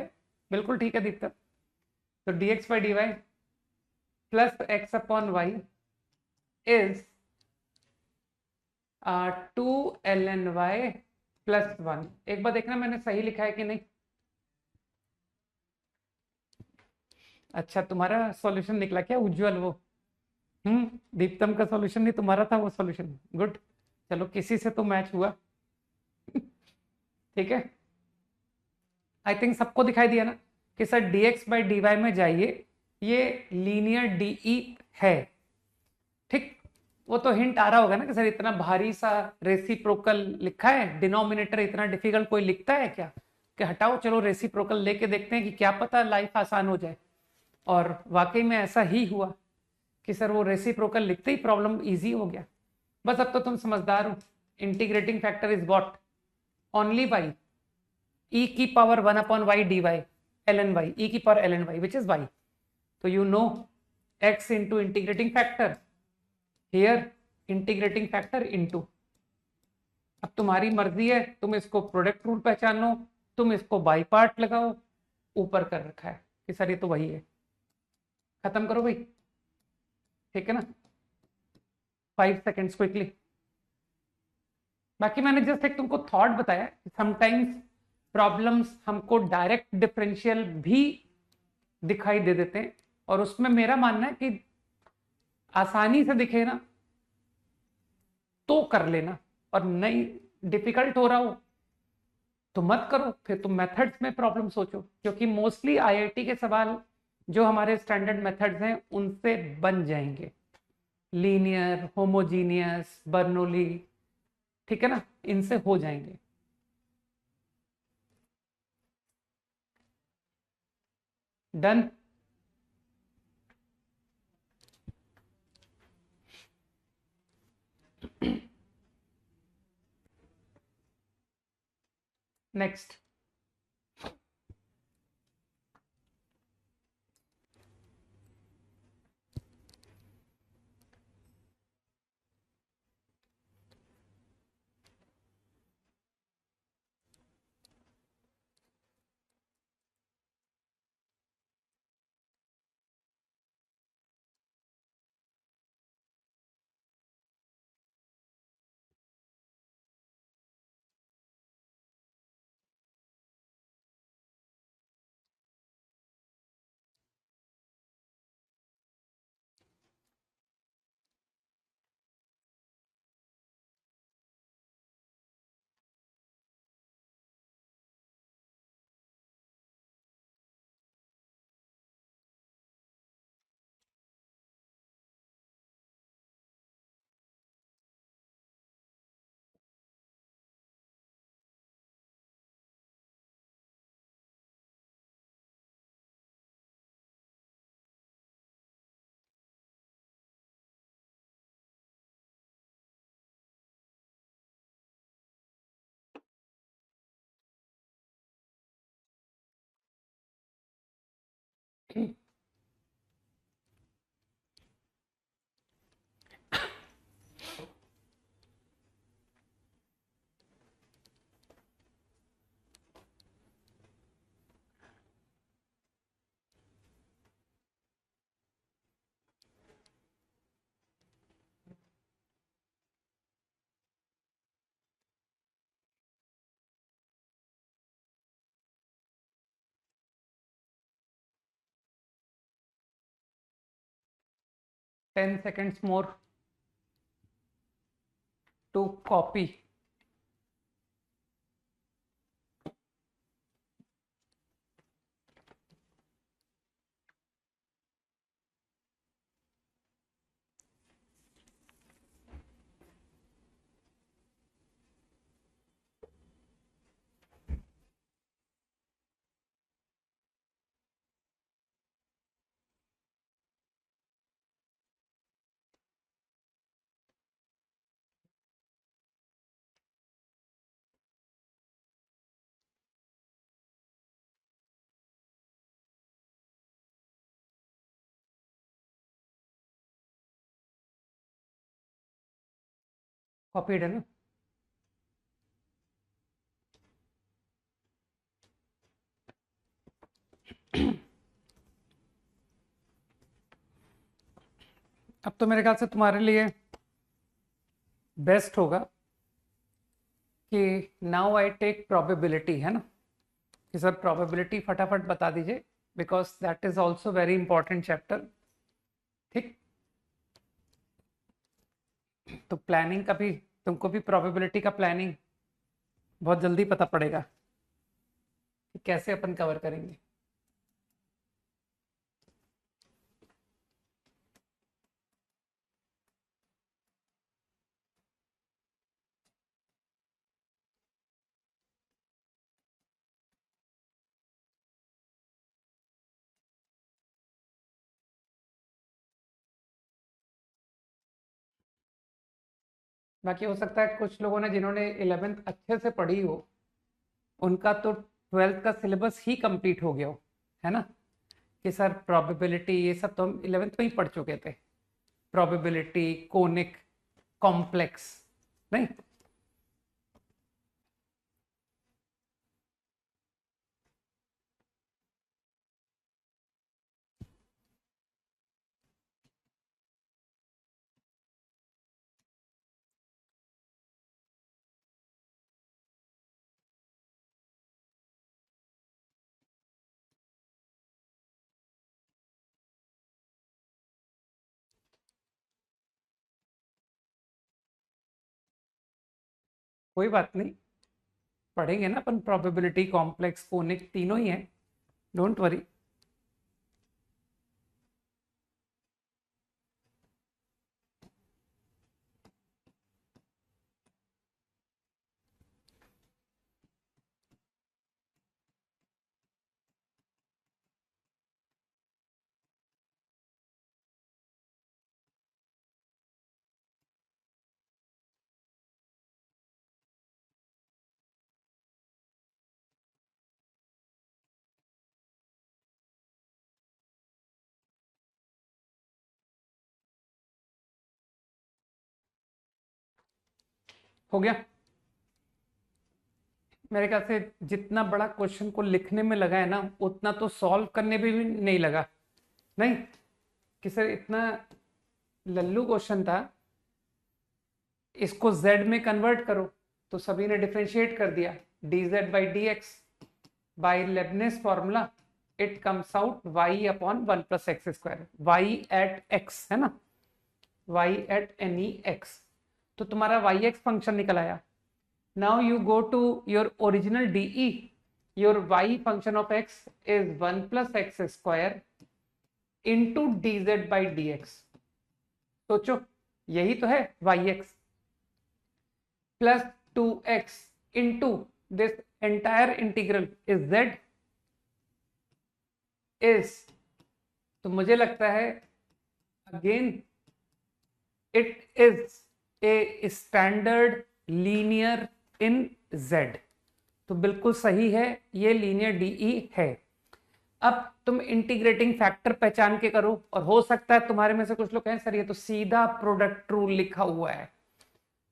बिल्कुल ठीक है दीप्त, तो d x by d y plus x upon y is 2 ln y plus 1। एक बार देखना मैंने सही लिखा है कि नहीं। अच्छा, तुम्हारा सॉल्यूशन निकला क्या उज्जवल वो, दीप्तम का सॉल्यूशन नहीं, तुम्हारा था वो सॉल्यूशन। गुड, चलो किसी से तो मैच हुआ। ठीक है, आई थिंक सबको दिखाई दिया ना कि सर dx बाई dy में जाइए, ये लीनियर डीई है। ठीक, वो तो हिंट आ रहा होगा ना कि सर इतना भारी सा रेसिप्रोकल लिखा है, डिनोमिनेटर इतना डिफिकल्ट कोई लिखता है क्या, कि हटाओ चलो रेसिप्रोकल लेके देखते हैं कि क्या पता लाइफ आसान हो जाए। और वाकई में ऐसा ही हुआ कि सर वो रेसिप्रोकल लिखते ही प्रॉब्लम इजी हो गया। बस अब तो तुम समझदार हो। Integrating factor is what, only y, e की power 1/y dy ln y, e की power ln y which is y। तो you know x into integrating factor, here integrating factor into। अब तुम्हारी मर्जी है, तुम इसको प्रोडक्ट रूल पहचानो, तुम इसको बाई पार्ट लगाओ, ऊपर कर रखा है कि सर ये तो वही है। खत्म करो भाई, ठीक है ना, 5 सेकेंड्स क्विकली। बाकी मैंने जस्ट एक तुमको थॉट बताया कि समटाइम्स प्रॉब्लम्स हमको डायरेक्ट डिफरेंशियल भी दिखाई दे देते हैं, और उसमें मेरा मानना है कि आसानी से दिखे ना तो कर लेना, और नहीं डिफिकल्ट हो रहा हो तो मत करो, फिर तुम मेथड्स में प्रॉब्लम सोचो, क्योंकि मोस्टली आईआईटी के सवाल जो हमारे स्टैंडर्ड मेथड्स हैं उनसे बन जाएंगे, लीनियर, होमोजीनियस, बर्नौली, ठीक है ना, इनसे हो जाएंगे। Done. Next, ten seconds more to copy. Copied है ना। अब तो मेरे ख्याल से तुम्हारे लिए बेस्ट होगा कि नाउ आई टेक प्रोबेबिलिटी, है ना, कि सर प्रोबेबिलिटी फटाफट बता दीजिए, because that is also very important chapter. ठीक, तो प्लानिंग का भी, तुमको भी प्रोबेबिलिटी का प्लानिंग बहुत जल्दी पता पड़ेगा कि कैसे अपन कवर करेंगे। बाकी हो सकता है कुछ लोगों ने जिन्होंने 11th अच्छे से पढ़ी हो, उनका तो 12th का सिलेबस ही कंप्लीट हो गया हो, है ना, कि सर प्रोबेबिलिटी ये सब तो हम 11th में ही पढ़ चुके थे, प्रोबेबिलिटी, कोनिक, कॉम्प्लेक्स, नहीं। कोई बात नहीं, पढ़ेंगे ना अपन, प्रोबेबिलिटी, कॉम्प्लेक्स, कोनिक तीनों ही हैं, डोंट वरी। हो गया मेरे ख्याल से। जितना बड़ा क्वेश्चन को लिखने में लगा है ना, उतना तो सॉल्व करने में भी नहीं लगा, नहीं कि सर इतना लल्लू क्वेश्चन था, इसको z में कन्वर्ट करो, तो सभी ने डिफरेंशिएट कर दिया, dz by dx by Leibniz formula, it comes out y upon 1 plus x square, y at x है ना, y एट एनी x, तो तुम्हारा yx फंक्शन निकल आया। Now you go to your original DE, your y function of x is 1 plus x square into dz by dx। सोचो, यही तो है yx plus 2x into this entire integral is z is, तो मुझे लगता है again it is a standard linear in z, तो बिल्कुल सही है, ये लीनियर डीई है। अब तुम इंटीग्रेटिंग फैक्टर पहचान के करो, और हो सकता है तुम्हारे में से कुछ लोग कहें सर ये तो सीधा प्रोडक्ट रूल लिखा हुआ है,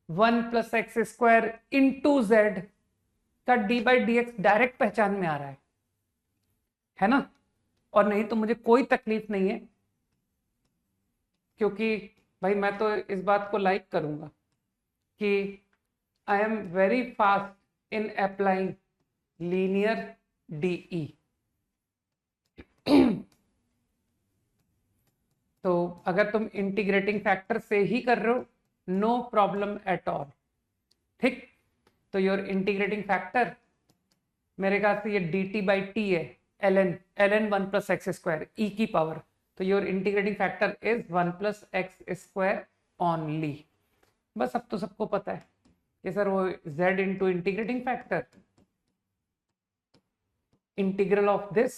1 plus x square into z का d by d x direct पहचान में आ रहा है ना, और नहीं तो मुझे कोई तकलीफ नहीं है, क्योंकि भाई मैं तो इस बात को लाइक करूंगा कि I am very fast in applying linear DE. तो अगर तुम इंटीग्रेटिंग फैक्टर से ही कर रहे हो, नो प्रॉब्लम एट ऑल, ठीक। तो योर इंटीग्रेटिंग फैक्टर मेरे ख्याल से ये डी टी बाई टी है, ln 1 प्लस एक्स स्क्वायर ई की पावर, तो your integrating factor is 1 plus x square only. बस अब तो सबको पता है कि सर वो z into integrating factor integral of this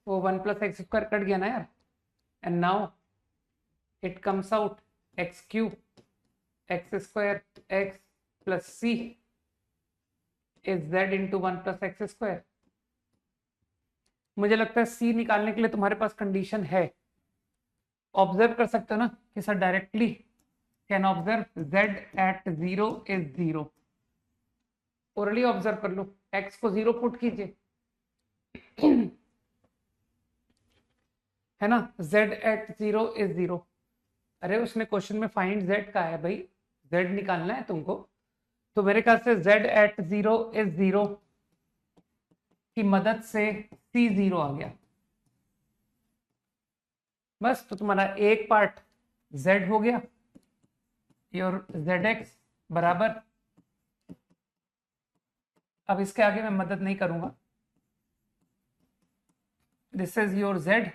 वो 1 प्लस एक्स स्क्वायर कट गया ना यार, and now it comes out x cube x square x plus c is z into 1 plus x square. मुझे लगता है सी निकालने के लिए तुम्हारे पास कंडीशन है, ऑब्जर्व कर सकते हो ना कि sir directly can observe z at 0 is 0, orally observe कर लो, x को 0 पुट कीजिए, है ना, z एट 0 इज 0। अरे उसने क्वेश्चन में फाइंड z का है भाई, z निकालना है तुमको, तो मेरे ख्याल से z एट 0 इज 0 की मदद से c 0 आ गया, बस, तो तुम्हारा एक पार्ट z हो गया, योर zx बराबर, अब इसके आगे मैं मदद नहीं करूंगा, दिस इज योर z।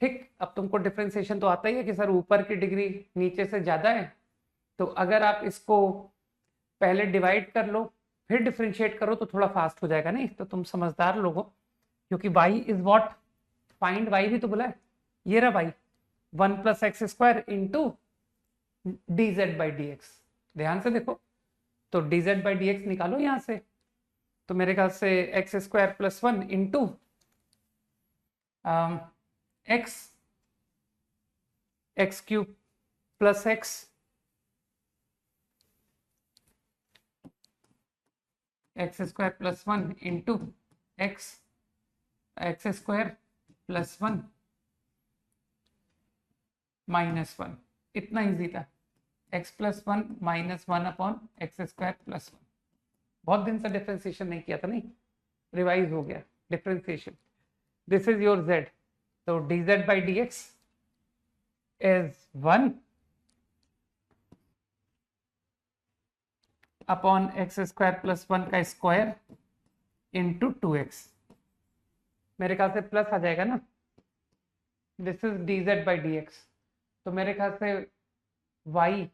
ठीक, अब तुमको डिफरेंशिएशन तो आता ही है कि सर ऊपर की डिग्री नीचे से ज्यादा है, तो अगर आप इसको पहले डिवाइड कर लो फिर डिफरेंशिएट करो तो थोड़ा फास्ट हो जाएगा। नहीं तो तुम समझदार लोग हो, क्योंकि y is what, find y भी तो बोला है, ये रहा y, 1 plus x square into D Z by d x. ध्यान से देखो, तो D Z by d x निकालो यहां से, तो मेरे ख्याल से x square plus 1 into x, x cube plus x, x square plus 1 into x, x square plus 1 minus 1, इतना इजी था, x plus 1 minus 1 upon x square plus 1। बहुत दिन से डिफरेंशिएशन नहीं किया था, नहीं रिवाइज हो गया differentiation. This is your z, तो dz by d x is 1 upon x square plus 1 का स्क्वायर इंटू 2x, मेरे ख्याल से प्लस आ जाएगा ना, this is dz by d x, तो मेरे ख्याल से y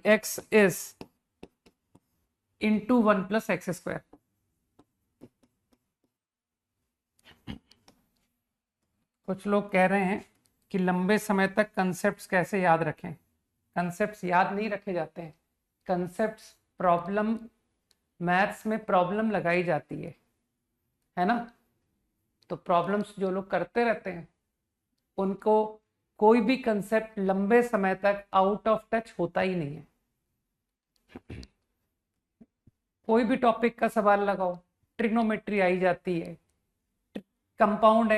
x is into 1 plus x square. कुछ लोग कह रहे हैं कि लंबे समय तक कंसेप्ट्स कैसे याद रखें। कंसेप्ट्स याद नहीं रखे जाते हैं, कंसेप्ट्स प्रॉब्लम, मैथ्स में प्रॉब्लम लगाई जाती है ना, तो प्रॉब्लम्स जो लोग करते रहते हैं उनको कोई भी कंसेप्ट लंबे समय तक आउट ऑफ टच होता ही नहीं है। कोई भी टॉपिक का सवाल लगाओ, ट्रिग्नोमेट्री आई जाती है, कंपाउंड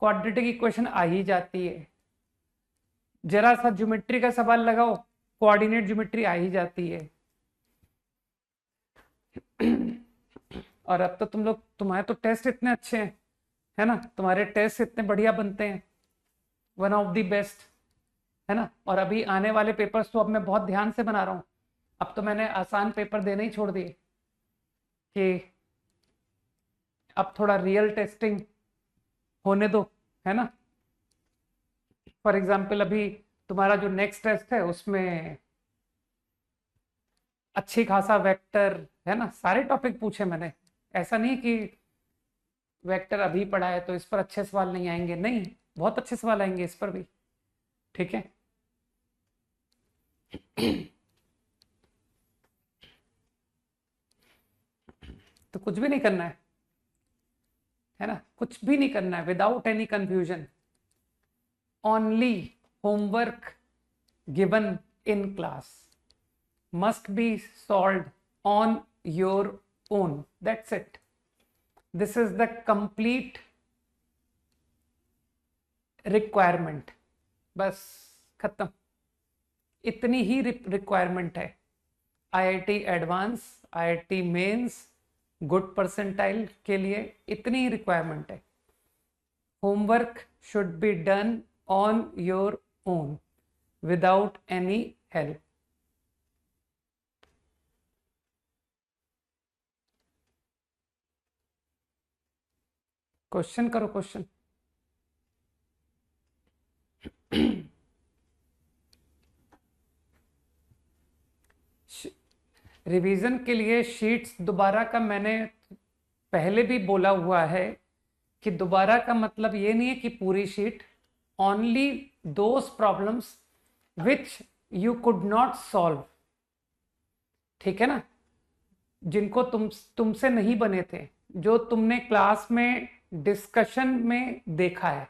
क्वाड्रेटिक इक्वेशन आ ही जाती है, जरा सा ज्योमेट्री का सवाल लगाओ, कोऑर्डिनेट ज्योमेट्री आ ही जाती है। और अब तो तुम लोग, तुम्हारे तो टेस्ट इतने अच्छे हैं, है ना, तुम्हारे टेस्ट इतने बढ़िया बनते हैं, वन ऑफ द बेस्ट, है ना। और अभी आने वाले पेपर्स तो अब मैं बहुत ध्यान से बना रहा हूँ, अब तो मैंने आसान पेपर देने ही छोड़ दिए कि अब थोड़ा रियल टेस्टिंग होने दो, है ना। फॉर एग्जाम्पल अभी तुम्हारा जो नेक्स्ट टेस्ट है उसमें अच्छी खासा वेक्टर, है ना, सारे टॉपिक पूछे मैंने, ऐसा नहीं कि वेक्टर अभी पढ़ा है तो इस पर अच्छे सवाल नहीं आएंगे, नहीं, बहुत अच्छे सवाल आएंगे इस पर भी, ठीक है। तो कुछ भी नहीं करना है ना, कुछ भी नहीं करना है, without any confusion, only homework given in class must be solved on your own, that's it, this is the complete requirement, बस खत्म, इतनी ही रिक्वायरमेंट है। IIT advance, IIT mains, good percentile के लिए इतनी ही रिक्वायरमेंट है। Homework should be done on your own without any help. Question करो, क्वेश्चन। रिवीजन के लिए शीट्स दोबारा का मैंने पहले भी बोला हुआ है कि दोबारा का मतलब ये नहीं है कि पूरी sheet, only those problems which you could not solve, ठीक है ना, जिनको तुमसे नहीं बने थे, जो तुमने क्लास में डिस्कशन में देखा है,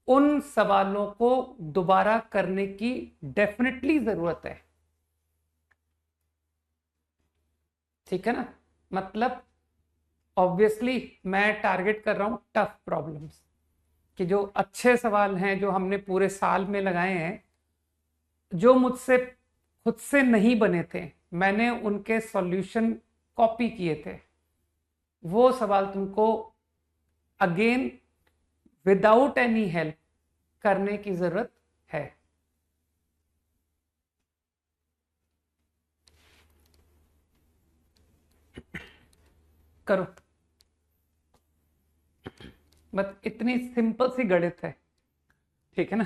उन सवालों को दोबारा करने की डेफिनेटली जरूरत है, ठीक है ना। मतलब ऑब्वियसली मैं टारगेट कर रहा हूं टफ प्रॉब्लम्स, कि जो अच्छे सवाल हैं जो हमने पूरे साल में लगाए हैं, जो मुझसे खुद से नहीं बने थे, मैंने उनके सॉल्यूशन कॉपी किए थे, वो सवाल तुमको अगेन विदाउट एनी हेल्प करने की जरूरत है। करो, बस इतनी सिंपल सी गणित है, ठीक है ना।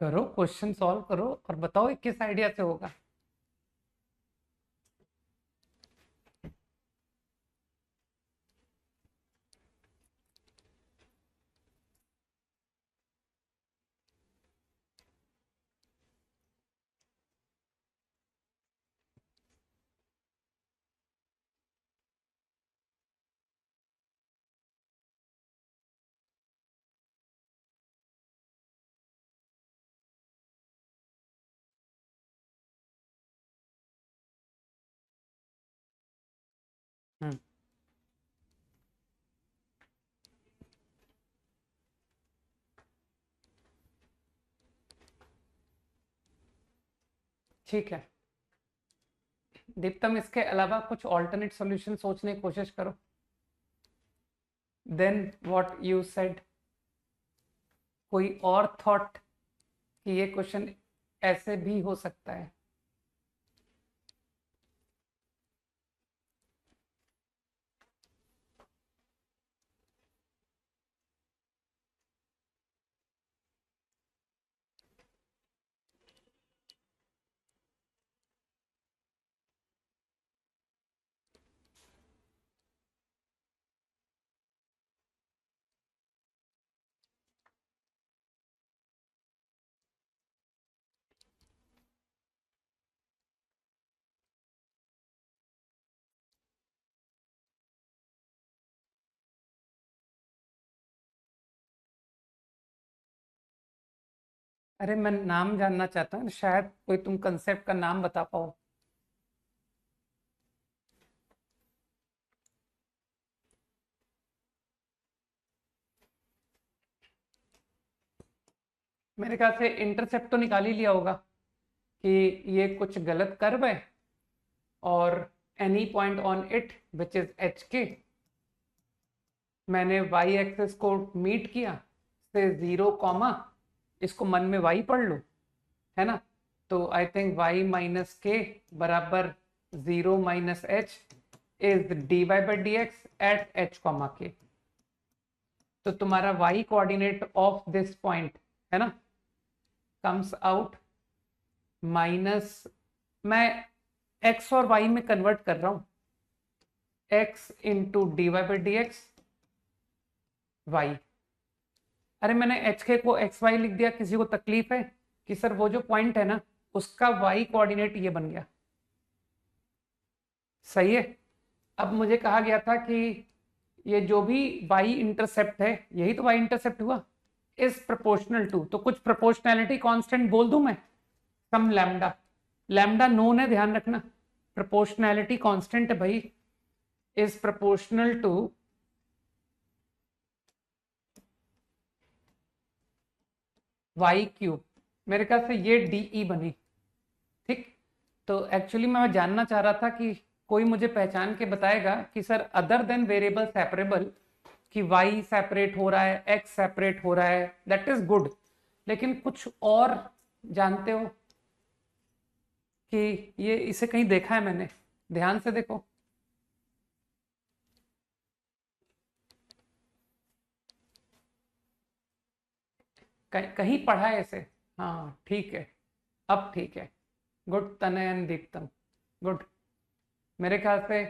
करो, क्वेश्चन सॉल्व करो और बताओ ये किस आइडिया से होगा। हम्म, ठीक है दीप्तम, इसके अलावा कुछ ऑल्टरनेट सॉल्यूशन सोचने की कोशिश करो। देन व्हाट यू सेड, कोई और थॉट कि ये क्वेश्चन ऐसे भी हो सकता है। अरे मैं नाम जानना चाहता हूँ, शायद कोई तुम कंसेप्ट का नाम बता पाओ। मेरे ख्याल से इंटरसेप्ट तो निकाल ही लिया होगा कि ये कुछ गलत कर्व है और any point on it which is H के, मैंने वाई एक्सेस को मीट किया से 0 कॉमा, इसको मन में वाई पढ़ लो, है ना। तो आई थिंक वाई माइनस के बराबर 0 minus h is d y by d x at h comma k. तो तुम्हारा y coordinate of this point, है ना, कम्स आउट माइनस, मैं एक्स और वाई में कन्वर्ट कर रहा हूं, x into d y by d x y. अरे मैंने एच के को एक्स वाई लिख दिया, किसी को तकलीफ है कि सर वो जो पॉइंट है ना उसका वाई कोऑर्डिनेट ये बन गया, सही है। अब मुझे कहा गया था कि ये जो भी वाई इंटरसेप्ट है, यही तो वाई इंटरसेप्ट हुआ, इज प्रोपोर्शनल टू, तो कुछ प्रोपोर्शनैलिटी कांस्टेंट बोल दूं मैं, सम लैम्डा, लैम्डा नोन है ध्यान रखना, प्रोपोर्शनैलिटी कांस्टेंट है भाई, is proportional to y cube. मेरे ख्याल से ये डीई बनी, ठीक। तो एक्चुअली मैं जानना चाह रहा था कि कोई मुझे पहचान के बताएगा कि sir other than variable separable, कि वाई सेपरेट हो रहा है, एक्स सेपरेट हो रहा है, दैट इज गुड, लेकिन कुछ और जानते हो कि ये इसे कहीं देखा है मैंने, ध्यान से देखो। कहीं पढ़ा है इसे, हाँ ठीक है, अब ठीक है, गुड तनयन दीप्तम, गुड। मेरे ख्याल से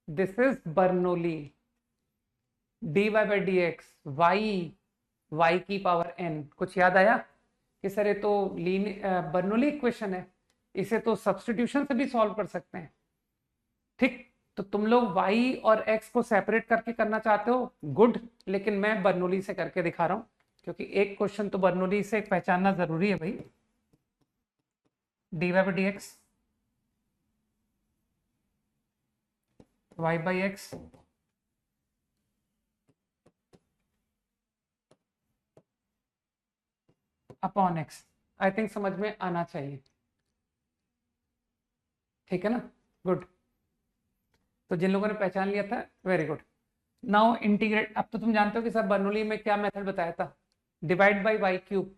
this is Bernoulli, dy by d x, y की पावर n। कुछ याद आया कि सर ये तो बर्नौली इक्वेशन है, इसे तो सब्स्टिट्यूशन से भी सॉल्व कर सकते हैं। ठीक, तो तुम लोग y और x को सेपरेट करके करना चाहते हो, गुड, लेकिन मैं बर्नौली से करके दिखा रहा हूं, क्योंकि एक क्वेश्चन तो बर्नौली से पहचानना जरूरी है भाई। dy by d x, y by x upon x। I think समझ में आना चाहिए, ठीक है ना, गुड। तो जिन लोगों ने पहचान लिया था, वेरी गुड। Now integrate. अब तो तुम जानते हो कि सर बर्नौली में क्या मेथड बताया था, डिवाइड बाई वाई क्यूब।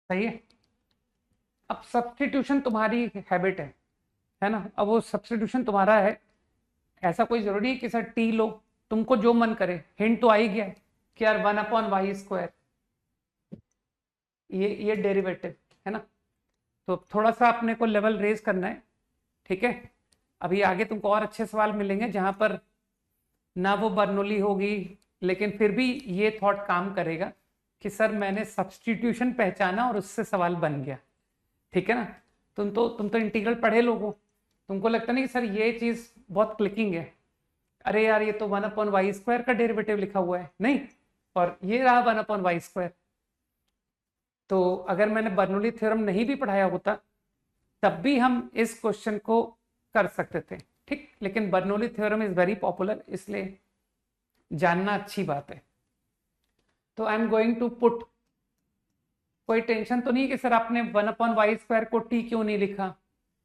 सही है। अब सब्स्टिट्यूशन तुम्हारी हैबिट है ना, अब वो सब्स्टिट्यूशन तुम्हारा है, ऐसा कोई जरूरी है कि सर टी लो, तुमको जो मन करे। हिंट तो आ ही गया कि यार 1/y², ये डेरिवेटिव है ना। तो थोड़ा सा अपने को लेवल रेज करना है, ठीक है। अभी आगे तुमको और अच्छे सवाल मिलेंगे जहां पर ना वो बर्नौली होगी, लेकिन फिर भी ये थॉट काम करेगा कि सर मैंने सब्स्टिट्यूशन पहचाना और उससे सवाल बन गया, ठीक है ना। तुम तो इंटीग्रल पढ़े लोगो, तुमको लगता नहीं कि सर ये चीज बहुत क्लिकिंग है, अरे यार ये तो 1/y² का डेरिवेटिव लिखा हुआ है, नहीं, और ये रहा 1/y²। तो अगर मैंने बर्नौली थ्योरम नहीं भी पढ़ाया होता तब भी हम इस क्वेश्चन को कर सकते थे, ठीक। लेकिन Bernoulli theorem is very popular, इसलिए जानना अच्छी बात है। तो I am going to put, कोई टेंशन तो नहीं कि सर आपने 1/y² को t क्यों नहीं लिखा,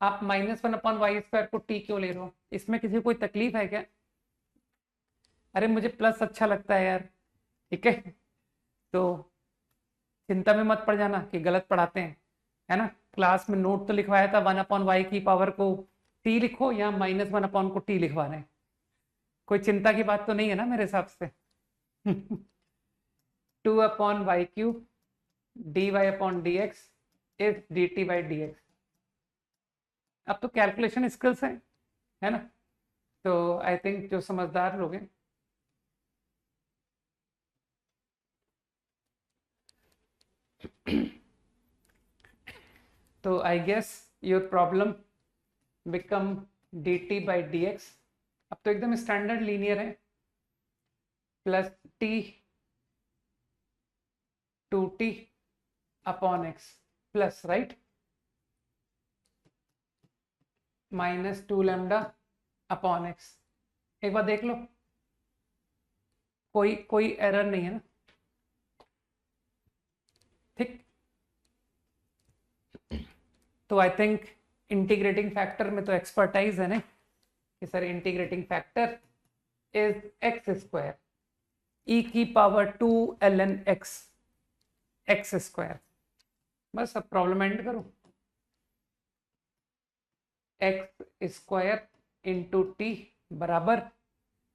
आप -1/y² को t क्यों ले रहे हो, इसमें किसी को कोई तकलीफ है क्या? अरे मुझे प्लस अच्छा लगता है यार, ठीक है। तो चिंता में मत पड़ जाना कि गलत पढ़ाते हैं, है ना। क्लास में नोट तो लिखवाया था 1/y की पावर को t लिखो, या -1 को t लिखवा रहे हैं, कोई चिंता की बात तो नहीं है ना मेरे हिसाब से। 2/y³ dy/dx is dt/dx। अब तो कैलकुलेशन स्किल्स है ना, तो आई थिंक जो समझदार लोग हैं तो I guess your problem become dt/dx। अब तो एकदम स्टैंडर्ड लीनियर है, plus t 2t upon x plus right -2 lambda upon x। एक बार देख लो, कोई एरर नहीं है ना, ठीक। तो आई थिंक इंटीग्रेटिंग फैक्टर में तो एक्सपर्टाइज है ना कि sir integrating factor is x² e⁻²ln x²। बस अब प्रॉब्लम एंड करो, x² इंटू टी बराबर,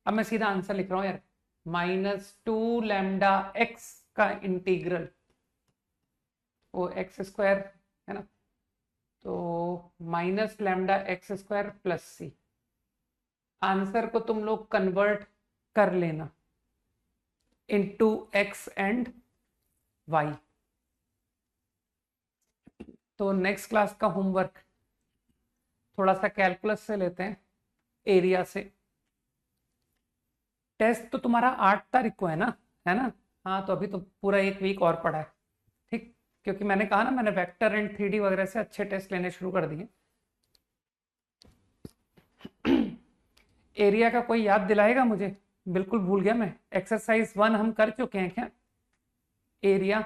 अब मैं सीधा आंसर लिख रहा हूं यार, -2 λx का इंटीग्रल, वो x² है ना, तो -λx² प्लस सी। आंसर को तुम लोग कन्वर्ट कर लेना इनटू x एंड y। तो नेक्स्ट क्लास का होमवर्क थोड़ा सा कैलकुलस से लेते हैं, एरिया से। टेस्ट तो तुम्हारा 8 तारीख को है ना। हाँ, तो अभी तो पूरा एक वीक और पड़ा है, ठीक। क्योंकि मैंने कहा ना, मैंने वेक्टर एंड 3D वगैरह से अच्छे टेस्ट लेने शुरू कर दिए। एरिया का कोई याद दिलाएगा मुझे, बिल्कुल भूल गया मैं। एक्सरसाइज 1 हम कर चुके हैं क्या? एरिया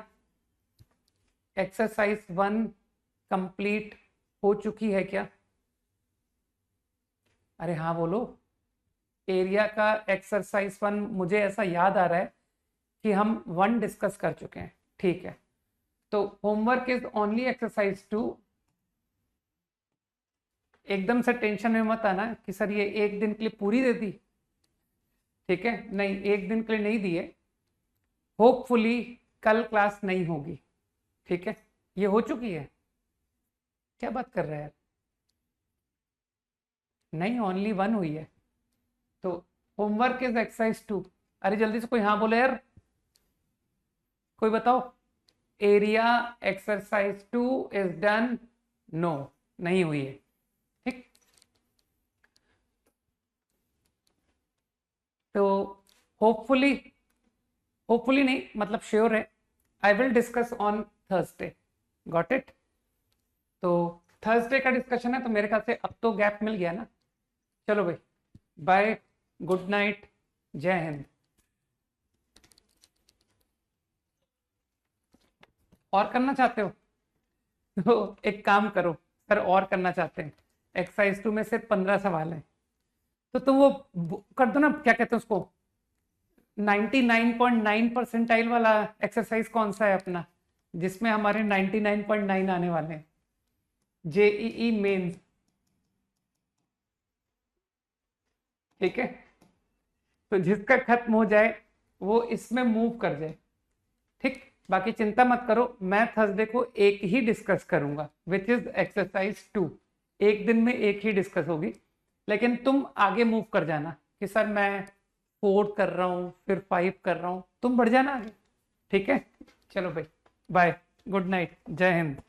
एक्सरसाइज 1 कंप्लीट हो चुकी है क्या? अरे हाँ बोलो। एरिया का एक्सरसाइज 1 मुझे ऐसा याद आ रहा है कि हम 1 डिस्कस कर चुके हैं, ठीक है। तो होमवर्क इज ओनली एक्सरसाइज 2। एकदम से टेंशन में मत आना कि सर ये एक दिन के लिए पूरी दे दी, ठीक है, नहीं एक दिन के लिए नहीं दिए, होपफुली कल क्लास नहीं होगी, ठीक है, ये हो चुकी है, क्या बात कर रहे हैं यार, नहीं ओनली वन हुई है, तो होमवर्क इज एक्सरसाइज 2, अरे जल्दी से कोई हाँ बोले यार, कोई बताओ, area exercise 2 is done, no नहीं हुई है, ठीक, तो होपफुली, होपफुली नहीं मतलब श्योर है, I will discuss on Thursday, got it, तो थर्सडे का डिस्कशन है, तो मेरे ख्याल से अब तो गैप मिल गया ना, चलो भाई, बाय, गुड नाइट, जय हिंद। और करना चाहते हो तो एक काम करो, सर और करना चाहते हैं, एक्सरसाइज 2 में से 15 सवाल हैं, तो तुम वो कर दो ना, क्या कहते हैं उसको, 99.9 परसेंटाइल वाला एक्सरसाइज कौन सा है अपना, जिसमें हमारे 99.9 आने वाले हैं, जेईई मेंस, ठीक है, तो जिसका खत्म हो जाए वो इसमें मूव कर जाए, ठीक, बाकी चिंता मत करो, मैं थर्सडे को एक ही डिस्कस करूंगा विच इज एक्सरसाइज 2, एक दिन में एक ही डिस्कस होगी, लेकिन तुम आगे मूव कर जाना कि सर मैं 4 कर रहा हूँ फिर 5 कर रहा हूँ, तुम बढ़ जाना आगे, ठीक है, चलो भाई, बाय, गुड नाइट, जय हिंद।